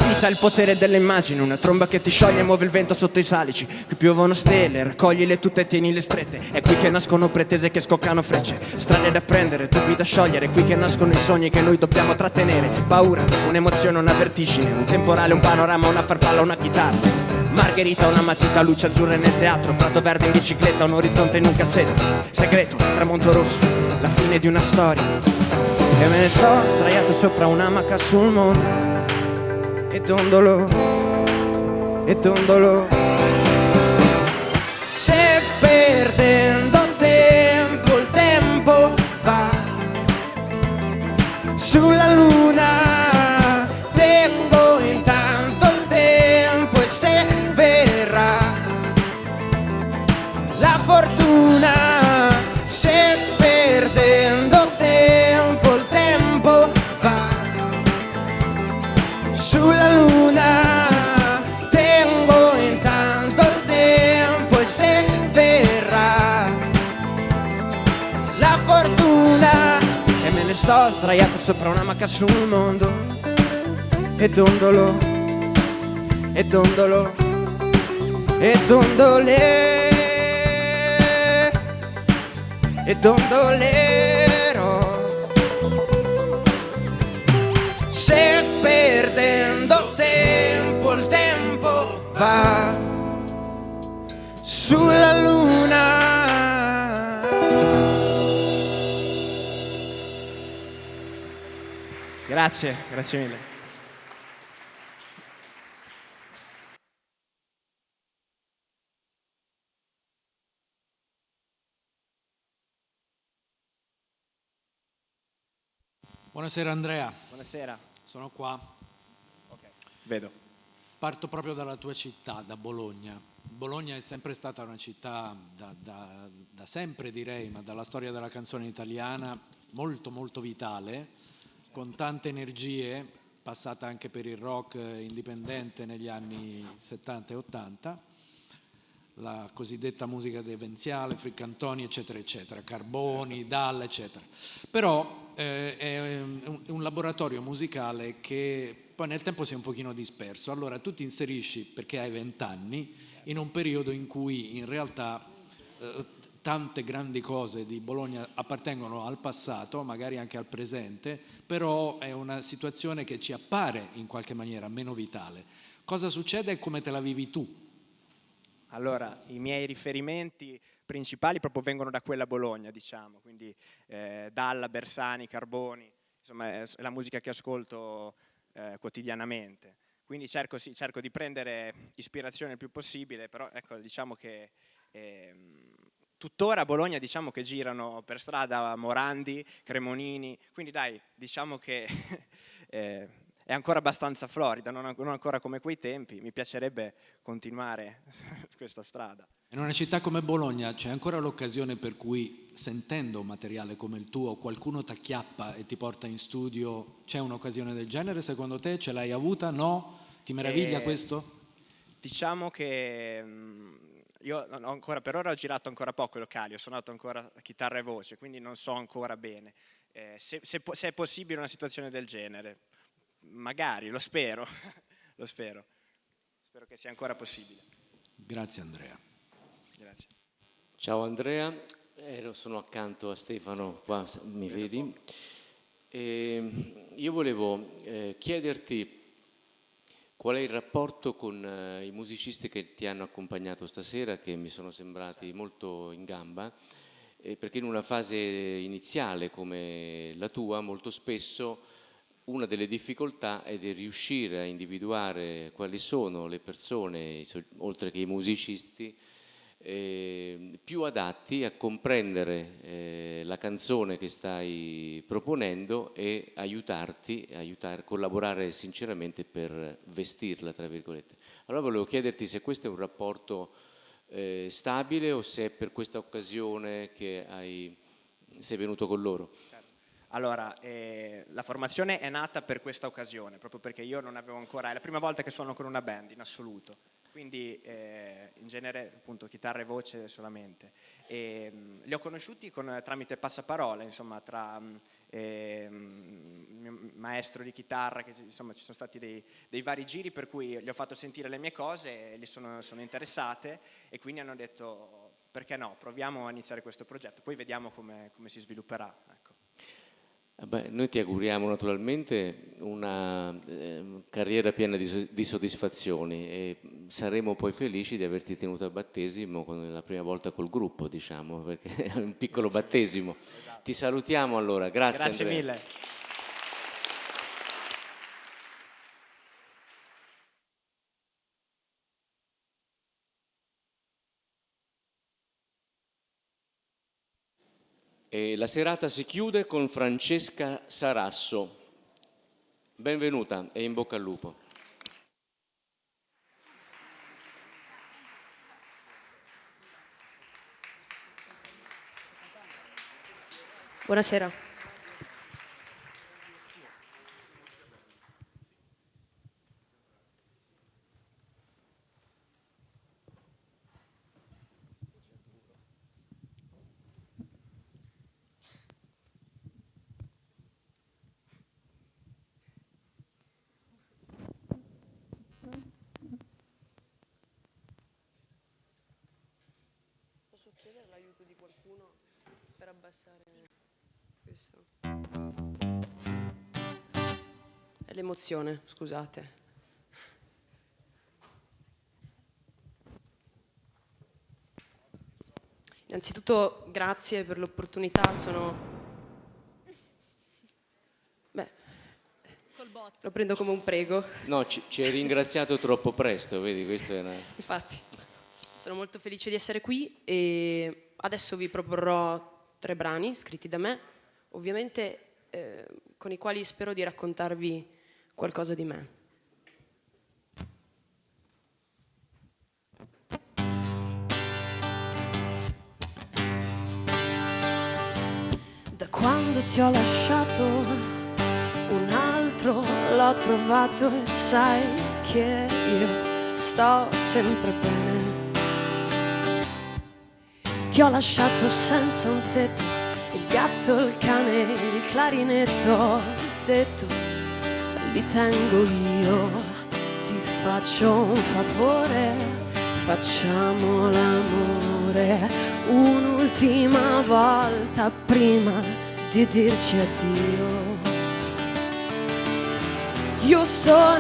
Vita il potere delle immagini, una tromba che ti scioglie e muove il vento sotto i salici. Qui piovono stelle, raccoglile tutte e tienile strette. È qui che nascono pretese che scoccano frecce, strade da prendere, dubbi da sciogliere. È qui che nascono i sogni che noi dobbiamo trattenere. Paura, un'emozione, una vertigine, un temporale, un panorama, una farfalla, una chitarra. Margherita, una matita, luce azzurra nel teatro, prato verde in bicicletta, un orizzonte in un cassetto. Segreto, tramonto rosso, la fine di una storia. E me ne sto sdraiato sopra un'amaca sul mondo e dondolo, se perdendo te sulla luna, tengo intanto il tempo e se verrà la fortuna, se perdendo tempo il tempo va sulla luna, tengo intanto il tempo e se verrà la fortuna, e me ne sto sdraiato sopra una macca sul mondo e dondolo e dondolo e dondole e dondolerò, se perdendo tempo il tempo va sulla luna. Grazie, grazie mille. Buonasera Andrea. Buonasera. Sono qua. Vedo. Parto proprio dalla tua città, da Bologna. Bologna è sempre stata una città, da sempre direi, ma dalla storia della canzone italiana, molto molto vitale, con tante energie, passata anche per il rock indipendente negli anni 70 e 80, la cosiddetta musica demenziale, Fricantoni, eccetera, eccetera, Carboni, Dalla, eccetera. Però è un laboratorio musicale che poi nel tempo si è un pochino disperso. Allora tu ti inserisci, perché hai 20 anni, in un periodo in cui in realtà tante grandi cose di Bologna appartengono al passato, magari anche al presente, però è una situazione che ci appare in qualche maniera meno vitale. Cosa succede e come te la vivi tu? Allora, i miei riferimenti principali proprio vengono da quella Bologna, diciamo, quindi Dalla, Bersani, Carboni, insomma è la musica che ascolto quotidianamente. Quindi cerco di prendere ispirazione il più possibile, però ecco, diciamo che tuttora a Bologna diciamo che girano per strada Morandi, Cremonini, quindi dai, diciamo che è ancora abbastanza florida, non ancora come quei tempi, mi piacerebbe continuare questa strada. In una città come Bologna c'è ancora l'occasione per cui, sentendo un materiale come il tuo, qualcuno ti acchiappa e ti porta in studio, c'è un'occasione del genere secondo te? Ce l'hai avuta? No? Ti meraviglia questo? Diciamo che io ancora, per ora ho girato ancora poco i locali, ho suonato ancora chitarra e voce, quindi non so ancora bene se è possibile una situazione del genere. Magari, lo spero, lo spero. Spero che sia ancora possibile. Grazie Andrea. Grazie. Ciao Andrea, sono accanto a Stefano, qua mi vedi. Io volevo chiederti qual è il rapporto con i musicisti che ti hanno accompagnato stasera, che mi sono sembrati molto in gamba, perché in una fase iniziale come la tua molto spesso una delle difficoltà è di riuscire a individuare quali sono le persone, oltre che i musicisti, più adatti a comprendere la canzone che stai proponendo e collaborare sinceramente per vestirla, tra virgolette. Allora volevo chiederti se questo è un rapporto stabile o se è per questa occasione che sei venuto con loro. Allora, la formazione è nata per questa occasione, proprio perché io non avevo ancora, è la prima volta che suono con una band in assoluto, quindi in genere appunto chitarra e voce solamente. Li ho conosciuti tramite passaparola, insomma, tra il mio maestro di chitarra, che insomma ci sono stati dei vari giri per cui gli ho fatto sentire le mie cose e gli sono interessate e quindi hanno detto perché no, proviamo a iniziare questo progetto, poi vediamo come si svilupperà. Ecco. Beh, noi ti auguriamo naturalmente una carriera piena di soddisfazioni e saremo poi felici di averti tenuto a battesimo la prima volta col gruppo, diciamo, perché è un piccolo battesimo. Esatto. Ti salutiamo allora, grazie Andrea. Grazie mille. E la serata si chiude con Francesca Sarasso. Benvenuta e in bocca al lupo. Buonasera. Posso chiedere l'aiuto di qualcuno per abbassare questo? È l'emozione, scusate. Innanzitutto grazie per l'opportunità, lo prendo come un prego. No, ci hai ringraziato troppo presto, vedi, questa è una... Infatti, sono molto felice di essere qui e adesso vi proporrò 3 brani scritti da me, ovviamente con i quali spero di raccontarvi qualcosa di me. Da quando ti ho lasciato un altro l'ho trovato e sai che io sto sempre bene. Ti ho lasciato senza un tetto, il gatto, il cane, il clarinetto. Ho detto, li tengo io, ti faccio un favore, facciamo l'amore un'ultima volta prima di dirci addio. Io sono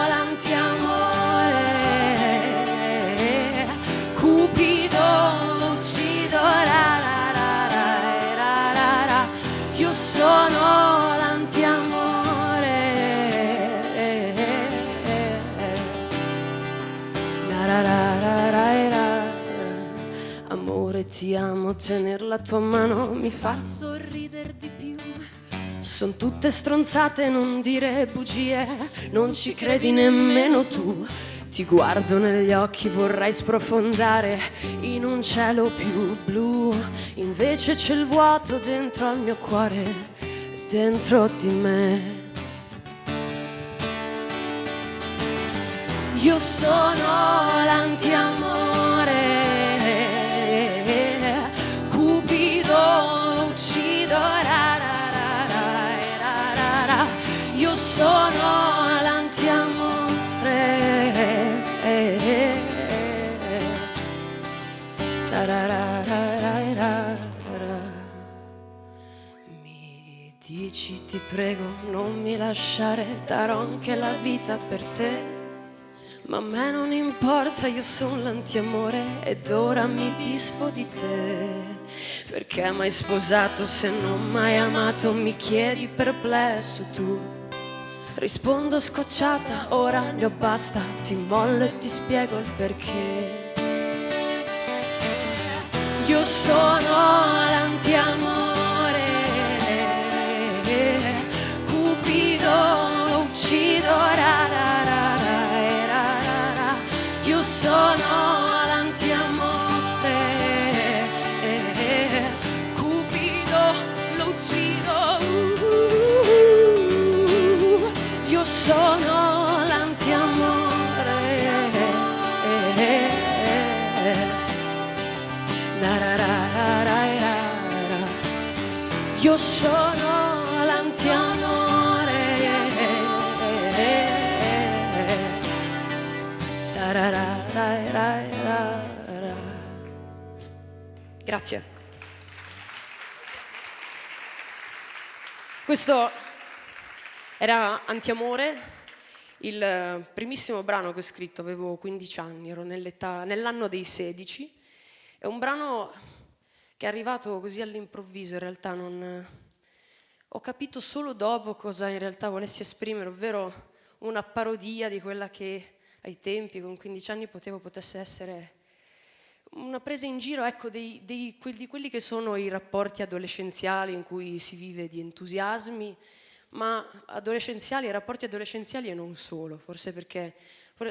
l'antiamore, Cupido lo uccido, ra ra ra ra ra ra ra. Io sono l'antiamore, ra ra ra ra ra ra. Amore, ti amo, tener la tua mano mi fa sorridere di più. Son tutte stronzate, non dire bugie, non ci credi nemmeno tu. Ti guardo negli occhi, vorrei sprofondare in un cielo più blu. Invece c'è il vuoto dentro al mio cuore, dentro di me. Io sono l'antiamore, Cupido lo uccido, ra ra. Io sono l'antiamore, mi dici ti prego non mi lasciare, darò anche la vita per te, ma a me non importa, io sono l'antiamore ed ora mi disfo di te. Perché mai sposato se non mai amato, mi chiedi perplesso tu. Rispondo scocciata, ora ne ho basta, ti mollo e ti spiego il perché. Io sono l'antiamore, Cupido lo uccido, ra ra ra ra ra ra. Io sono l'antiamore, Cupido lo uccido. Io sono l'antiamore, io sono l'antiamore, grazie. Questo era Antiamore, il primissimo brano che ho scritto, avevo 15 anni, ero nell'anno dei 16. È un brano che è arrivato così all'improvviso, in realtà ho capito solo dopo cosa in realtà volessi esprimere, ovvero una parodia di quella che ai tempi, con 15 anni, potesse essere una presa in giro, ecco, di quelli che sono i rapporti adolescenziali in cui si vive di entusiasmi, ma rapporti adolescenziali e non solo, forse perché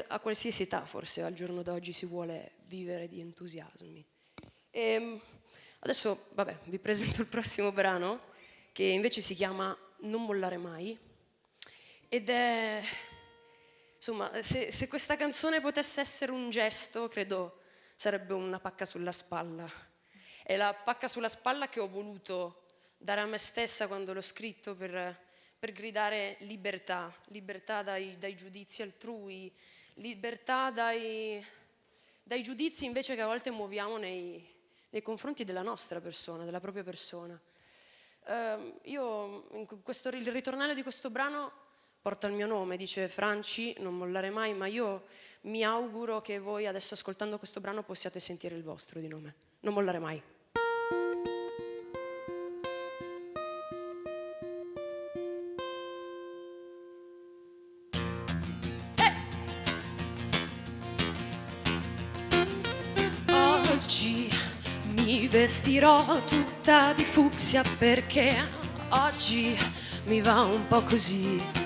a qualsiasi età, forse al giorno d'oggi, si vuole vivere di entusiasmi. E adesso, vabbè, vi presento il prossimo brano, che invece si chiama Non mollare mai, ed è, insomma, se questa canzone potesse essere un gesto, credo sarebbe una pacca sulla spalla. È la pacca sulla spalla che ho voluto dare a me stessa quando l'ho scritto per gridare libertà dai giudizi altrui, libertà dai giudizi invece che a volte muoviamo nei confronti della nostra persona, della propria persona. Io, il ritornello di questo brano porta il mio nome, dice Franci, non mollare mai, ma io mi auguro che voi adesso ascoltando questo brano possiate sentire il vostro di nome, non mollare mai. Oggi mi vestirò tutta di fucsia perché oggi mi va un po' così.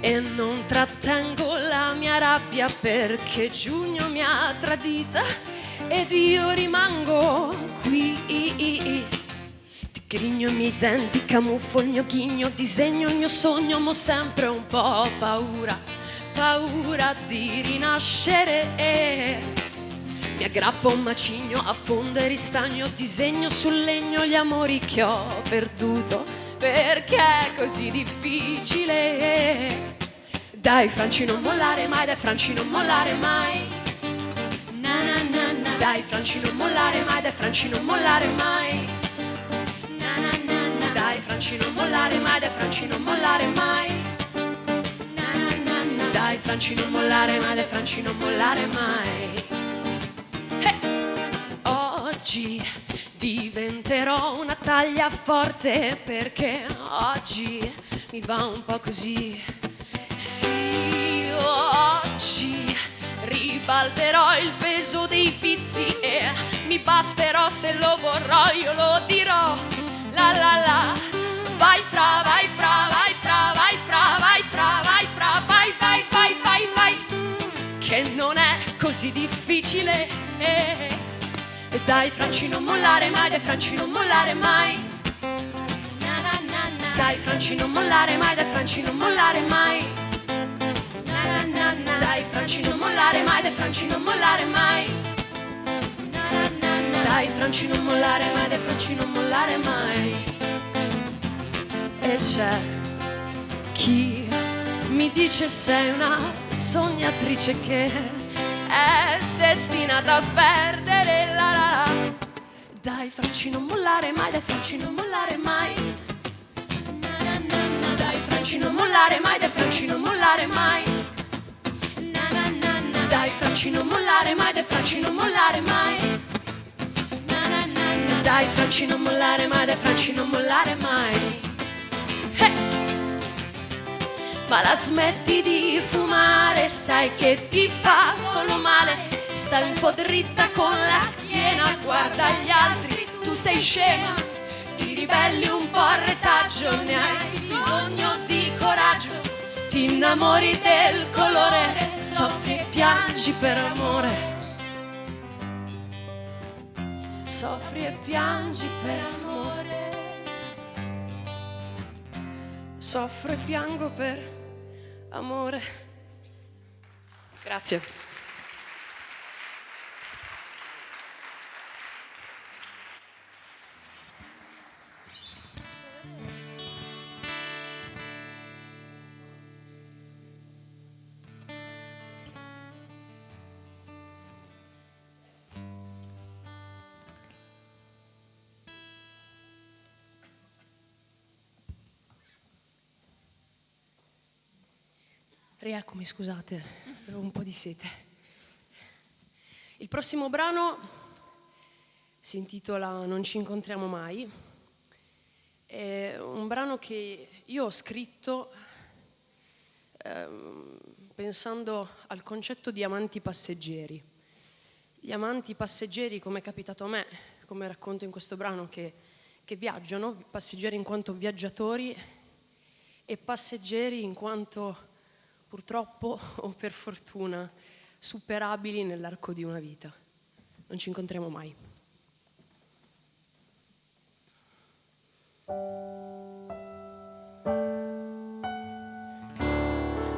E non trattengo la mia rabbia perché giugno mi ha tradita ed io rimango qui. Ti grigno i miei denti, camuffo il mio ghigno, disegno il mio sogno, ma ho sempre un po' paura di rinascere. Mi aggrappo a un macigno, affondo e ristagno, disegno sul legno gli amori che ho perduto. Perché è così difficile? Dai Franci non mollare mai, dai Franci non mollare mai. Na na na na. Dai Franci non mollare mai, dai Franci non mollare mai. Na na na na. Dai Franci non mollare mai, dai Franci non mollare mai. Na na na na. Dai Franci non mollare mai, dai Franci non mollare mai. Oggi diventerò una taglia forte perché oggi mi va un po' così. Sì, oggi ribalterò il peso dei vizi e mi basterò se lo vorrò, io lo dirò. La la la. Vai fra, vai fra, vai fra, vai fra, vai fra, vai fra, vai, vai, vai, vai, vai. Che non è così difficile. E dai Franci non mollare mai, dai Franci non mollare mai. Na na na na. Dai Franci non mollare mai, dai Franci non mollare mai. Na na na na. Dai Franci non mollare mai, dai Franci non mollare mai. Na na na na. Dai Franci non mollare mai, dai Franci non mollare mai. E c'è chi mi dice sei una sognatrice che è destinata a perdere la la la. Dai Franci non mollare mai, dai Franci non mollare mai. Na na na na. Dai Franci non mollare mai, dai Franci non mollare mai. Na na na na. Dai Franci non mollare mai, dai Franci non mollare mai. Na na na na. Dai Franci non mollare mai, dai Franci non mollare mai. Ma la smetti di fumare, sai che ti fa solo male. Stai un po' dritta con la schiena, guarda gli altri, tu sei scema. Ti ribelli un po' al retaggio, ne hai bisogno di coraggio. Ti innamori del colore, soffri e piangi per amore. Soffri e piangi per amore. Soffro e piango per amore. Grazie. Rieccomi, scusate, avevo un po' di sete. Il prossimo brano si intitola Non ci incontriamo mai. È un brano che io ho scritto pensando al concetto di amanti passeggeri. gli amanti passeggeri, come è capitato a me, come racconto in questo brano, che viaggiano, passeggeri in quanto viaggiatori e passeggeri in quanto purtroppo o per fortuna superabili nell'arco di una vita. Non ci incontriamo mai.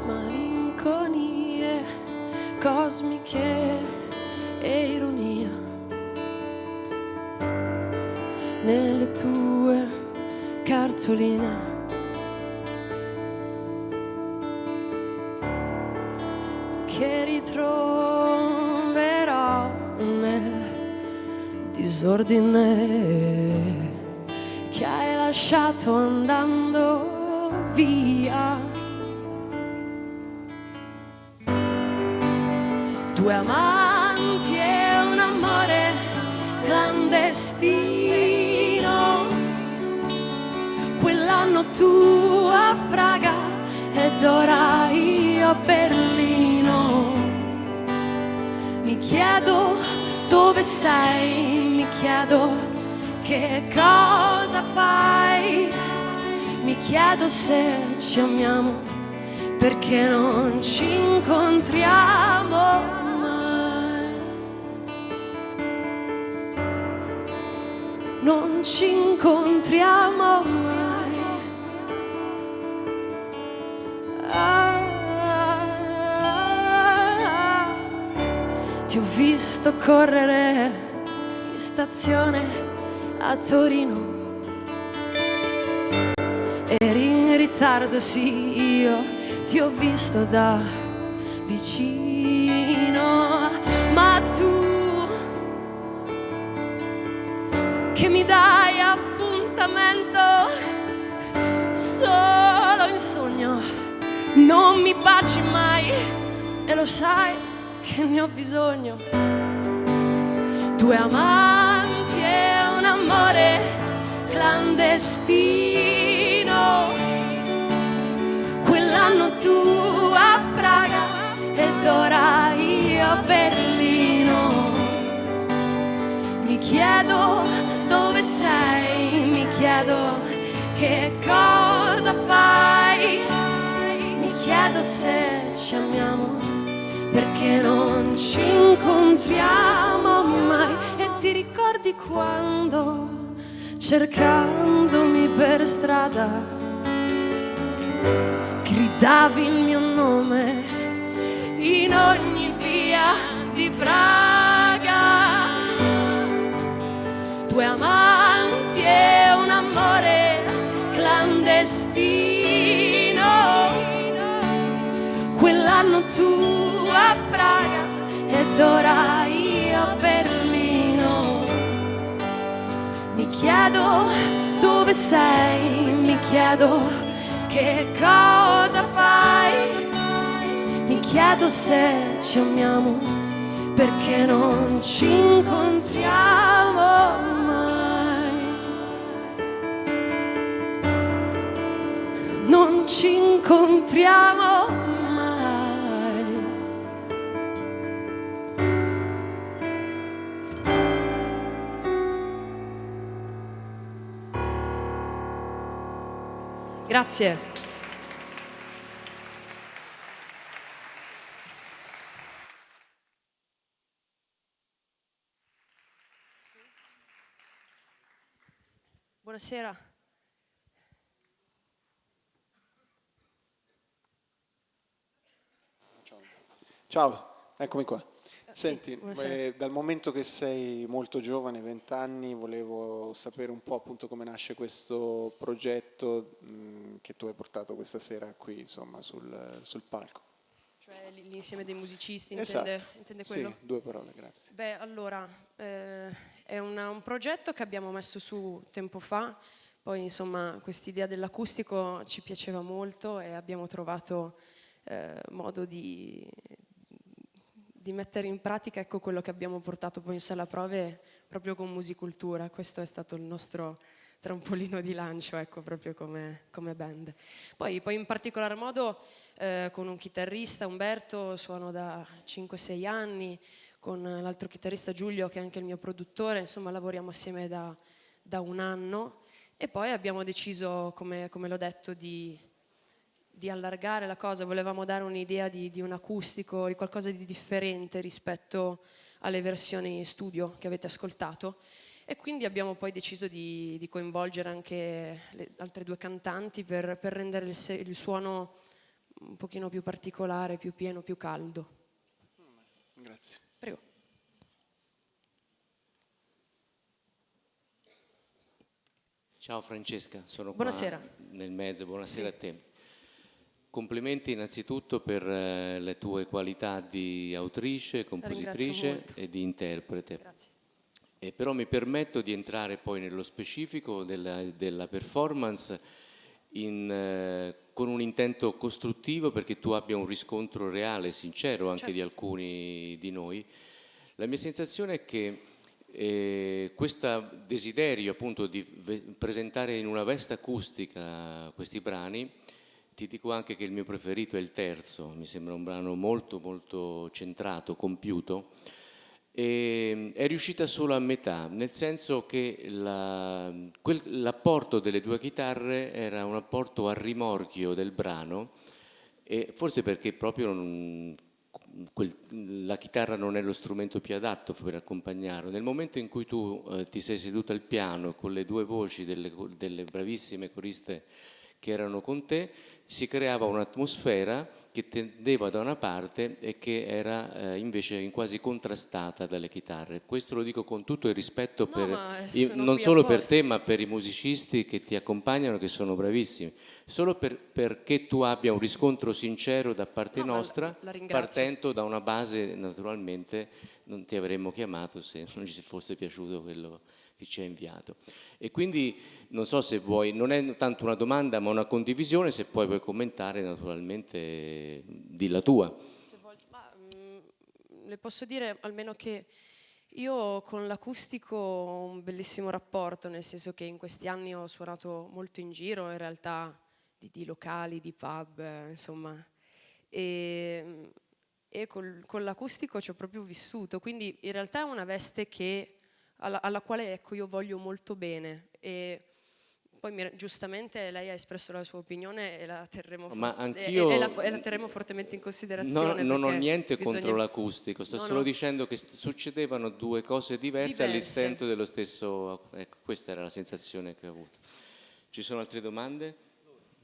Malinconie cosmiche e ironia nelle tue cartoline. Che ritroverò nel disordine che hai lasciato andando via. Due amanti e un amore clandestino. Quell'anno tu a Praga ed ora io a Berlino. Mi chiedo dove sei, mi chiedo che cosa fai, mi chiedo se ci amiamo, perché non ci incontriamo mai. Non ci incontriamo mai. Ti ho visto correre in stazione a Torino, eri in ritardo, sì, io ti ho visto da vicino, ma tu che mi dai appuntamento solo in sogno, non mi baci mai e lo sai che ne ho bisogno. Due amanti e un amore clandestino. Quell'anno tu a Praga ed ora io a Berlino. Mi chiedo dove sei, mi chiedo che cosa fai, mi chiedo se ci amiamo, perché non ci incontriamo mai. E ti ricordi quando, cercandomi per strada, gridavi il mio nome in ogni via di Praga? Due amanti e un amore clandestino. Quell'anno tu a Praga ed ora io a Berlino. Mi chiedo dove sei, mi chiedo che cosa fai, mi chiedo se ci amiamo, perché non ci incontriamo mai. Non ci incontriamo mai. Grazie. Buonasera. Ciao, eccomi qua. Senti, buonasera. dal momento che sei molto giovane, 20 anni, volevo sapere un po' appunto come nasce questo progetto che tu hai portato questa sera qui, insomma, sul palco. Cioè l'insieme dei musicisti, Esatto. intende quello? Sì, 2 parole, grazie. Beh, allora, è un progetto che abbiamo messo su tempo fa, poi insomma quest'idea dell'acustico ci piaceva molto e abbiamo trovato modo di mettere in pratica, ecco, quello che abbiamo portato poi in sala prove proprio con Musicultura. Questo è stato il nostro trampolino di lancio, ecco, proprio come band. Poi in particolar modo con un chitarrista, Umberto, suono da 5-6 anni, con l'altro chitarrista Giulio, che è anche il mio produttore, insomma lavoriamo assieme da un anno, e poi abbiamo deciso, come l'ho detto, di allargare la cosa. Volevamo dare un'idea di un acustico, di qualcosa di differente rispetto alle versioni studio che avete ascoltato, e quindi abbiamo poi deciso di coinvolgere anche le altre due cantanti per rendere il suono un pochino più particolare, più pieno, più caldo. Grazie. Prego. Ciao Francesca, sono Buonasera. qua nel mezzo, buonasera a te. Complimenti innanzitutto per le tue qualità di autrice, compositrice e di interprete. Grazie. Però mi permetto di entrare poi nello specifico della performance con un intento costruttivo, perché tu abbia un riscontro reale, sincero anche di alcuni di noi. La mia sensazione è che questo desiderio appunto di presentare in una veste acustica questi brani, ti dico anche che il mio preferito è il terzo, mi sembra un brano molto molto centrato, compiuto, e è riuscita solo a metà, nel senso che l'apporto delle due chitarre era un apporto a rimorchio del brano, e forse perché proprio la chitarra non è lo strumento più adatto per accompagnarlo. Nel momento in cui tu ti sei seduta al piano con le due voci delle bravissime coriste che erano con te, si creava un'atmosfera che tendeva da una parte e che era invece quasi contrastata dalle chitarre. Questo lo dico con tutto il rispetto non solo per te, ma per i musicisti che ti accompagnano, che sono bravissimi. Solo perché tu abbia un riscontro sincero da parte nostra, partendo da una base, naturalmente non ti avremmo chiamato se non ci fosse piaciuto quello che ci ha inviato. E quindi non so se vuoi, non è tanto una domanda ma una condivisione, se poi vuoi commentare naturalmente di la tua. Le posso dire almeno che io con l'acustico ho un bellissimo rapporto, nel senso che in questi anni ho suonato molto in giro, in realtà di locali, di pub, insomma, e con l'acustico ci ho proprio vissuto, quindi in realtà è una veste alla quale ecco, io voglio molto bene, e poi giustamente lei ha espresso la sua opinione e la terremo, la terremo fortemente in considerazione. Non ho niente contro l'acustico, sto solo dicendo che succedevano due cose diverse all'istante dello stesso. Ecco, questa era la sensazione che ho avuto. Ci sono altre domande?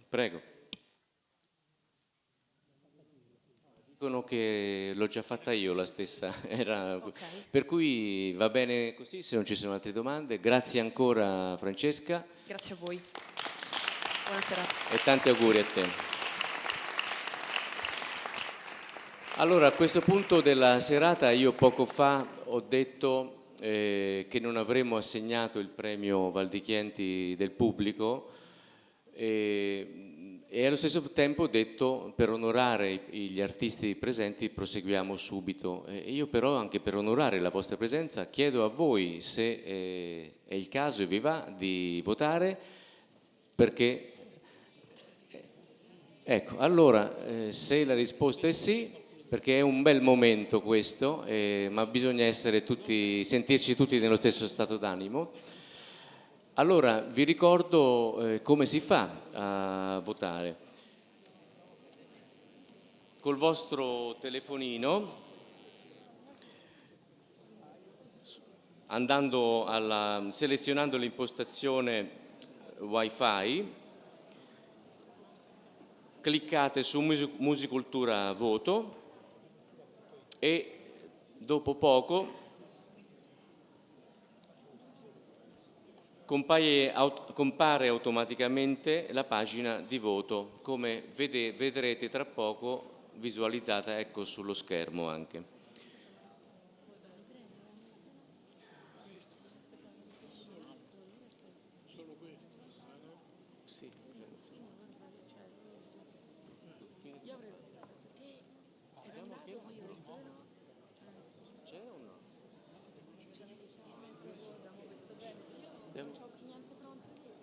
Prego. Dicono che l'ho già fatta io la stessa, per cui va bene così, se non ci sono altre domande. Grazie ancora Francesca. Grazie a voi. Buonasera. E tanti auguri a te. Allora, a questo punto della serata io poco fa ho detto che non avremmo assegnato il premio Valdichienti del pubblico, e allo stesso tempo ho detto, per onorare gli artisti presenti proseguiamo subito. Io però, anche per onorare la vostra presenza, chiedo a voi se è il caso e vi va di votare, perché ecco, allora se la risposta è sì, perché è un bel momento questo, ma bisogna sentirci tutti nello stesso stato d'animo. Allora vi ricordo come si fa a votare. Col vostro telefonino, selezionando l'impostazione Wi-Fi, cliccate su Musicultura Voto e dopo poco compare automaticamente la pagina di voto, come vedrete tra poco visualizzata, ecco, sullo schermo anche.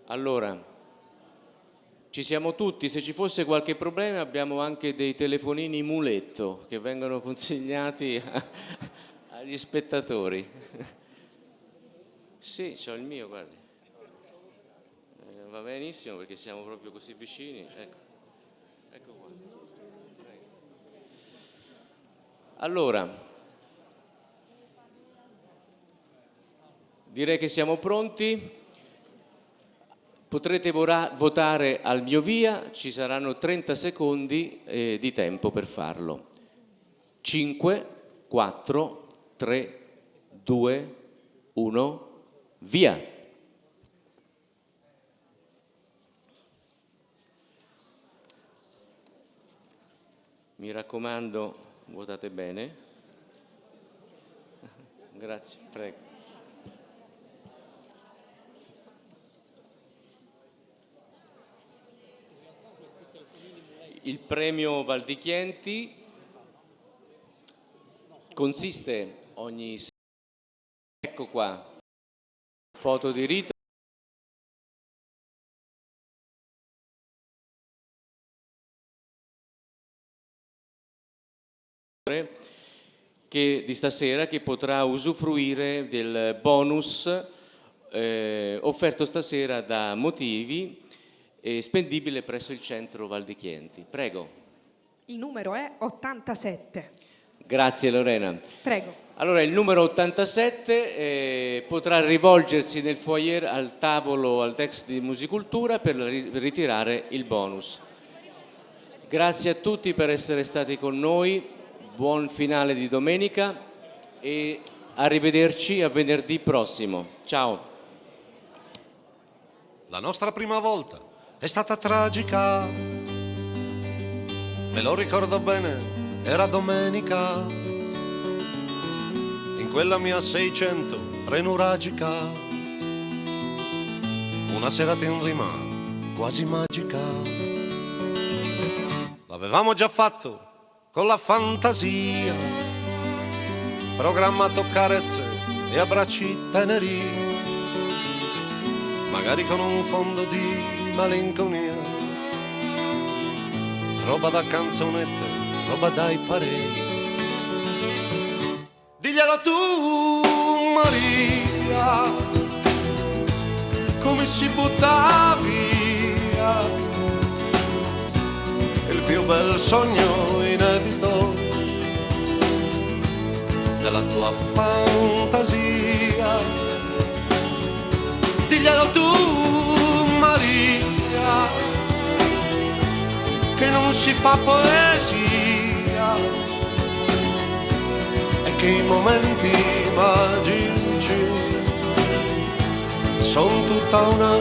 Allora, ci siamo tutti, se ci fosse qualche problema abbiamo anche dei telefonini muletto che vengono consegnati agli agli spettatori. Sì, c'ho il mio, guardi. Va benissimo perché siamo proprio così vicini. Ecco qua. Prego. Allora, direi che siamo pronti. Potrete votare al mio via, ci saranno 30 secondi di tempo per farlo. 5, 4, 3, 2, 1, via! Mi raccomando, votate bene. Grazie, prego. Il premio Val di Chienti consiste ogni... Ecco qua, foto di Rita. Di stasera, che potrà usufruire del bonus offerto stasera da Motivi, spendibile presso il centro Val di Chienti. Prego. Il numero è 87. Grazie Lorena. Prego. Allora, il numero 87 potrà rivolgersi nel foyer al tavolo al Dex di Musicultura per ritirare il bonus. Grazie a tutti per essere stati con noi, buon finale di domenica e arrivederci a venerdì prossimo. Ciao. La nostra prima volta è stata tragica, me lo ricordo bene, era domenica, in quella mia 600 prenuragica, una serata in rima quasi magica. L'avevamo già fatto con la fantasia, programmato carezze e abbracci teneri, magari con un fondo di malinconia, roba da canzonette, roba dai pareri. Diglielo tu, Maria, come si butta via il più bel sogno inedito della tua fantasia. Diglielo tu, Maria, che non si fa poesia e che i momenti magici sono tutta una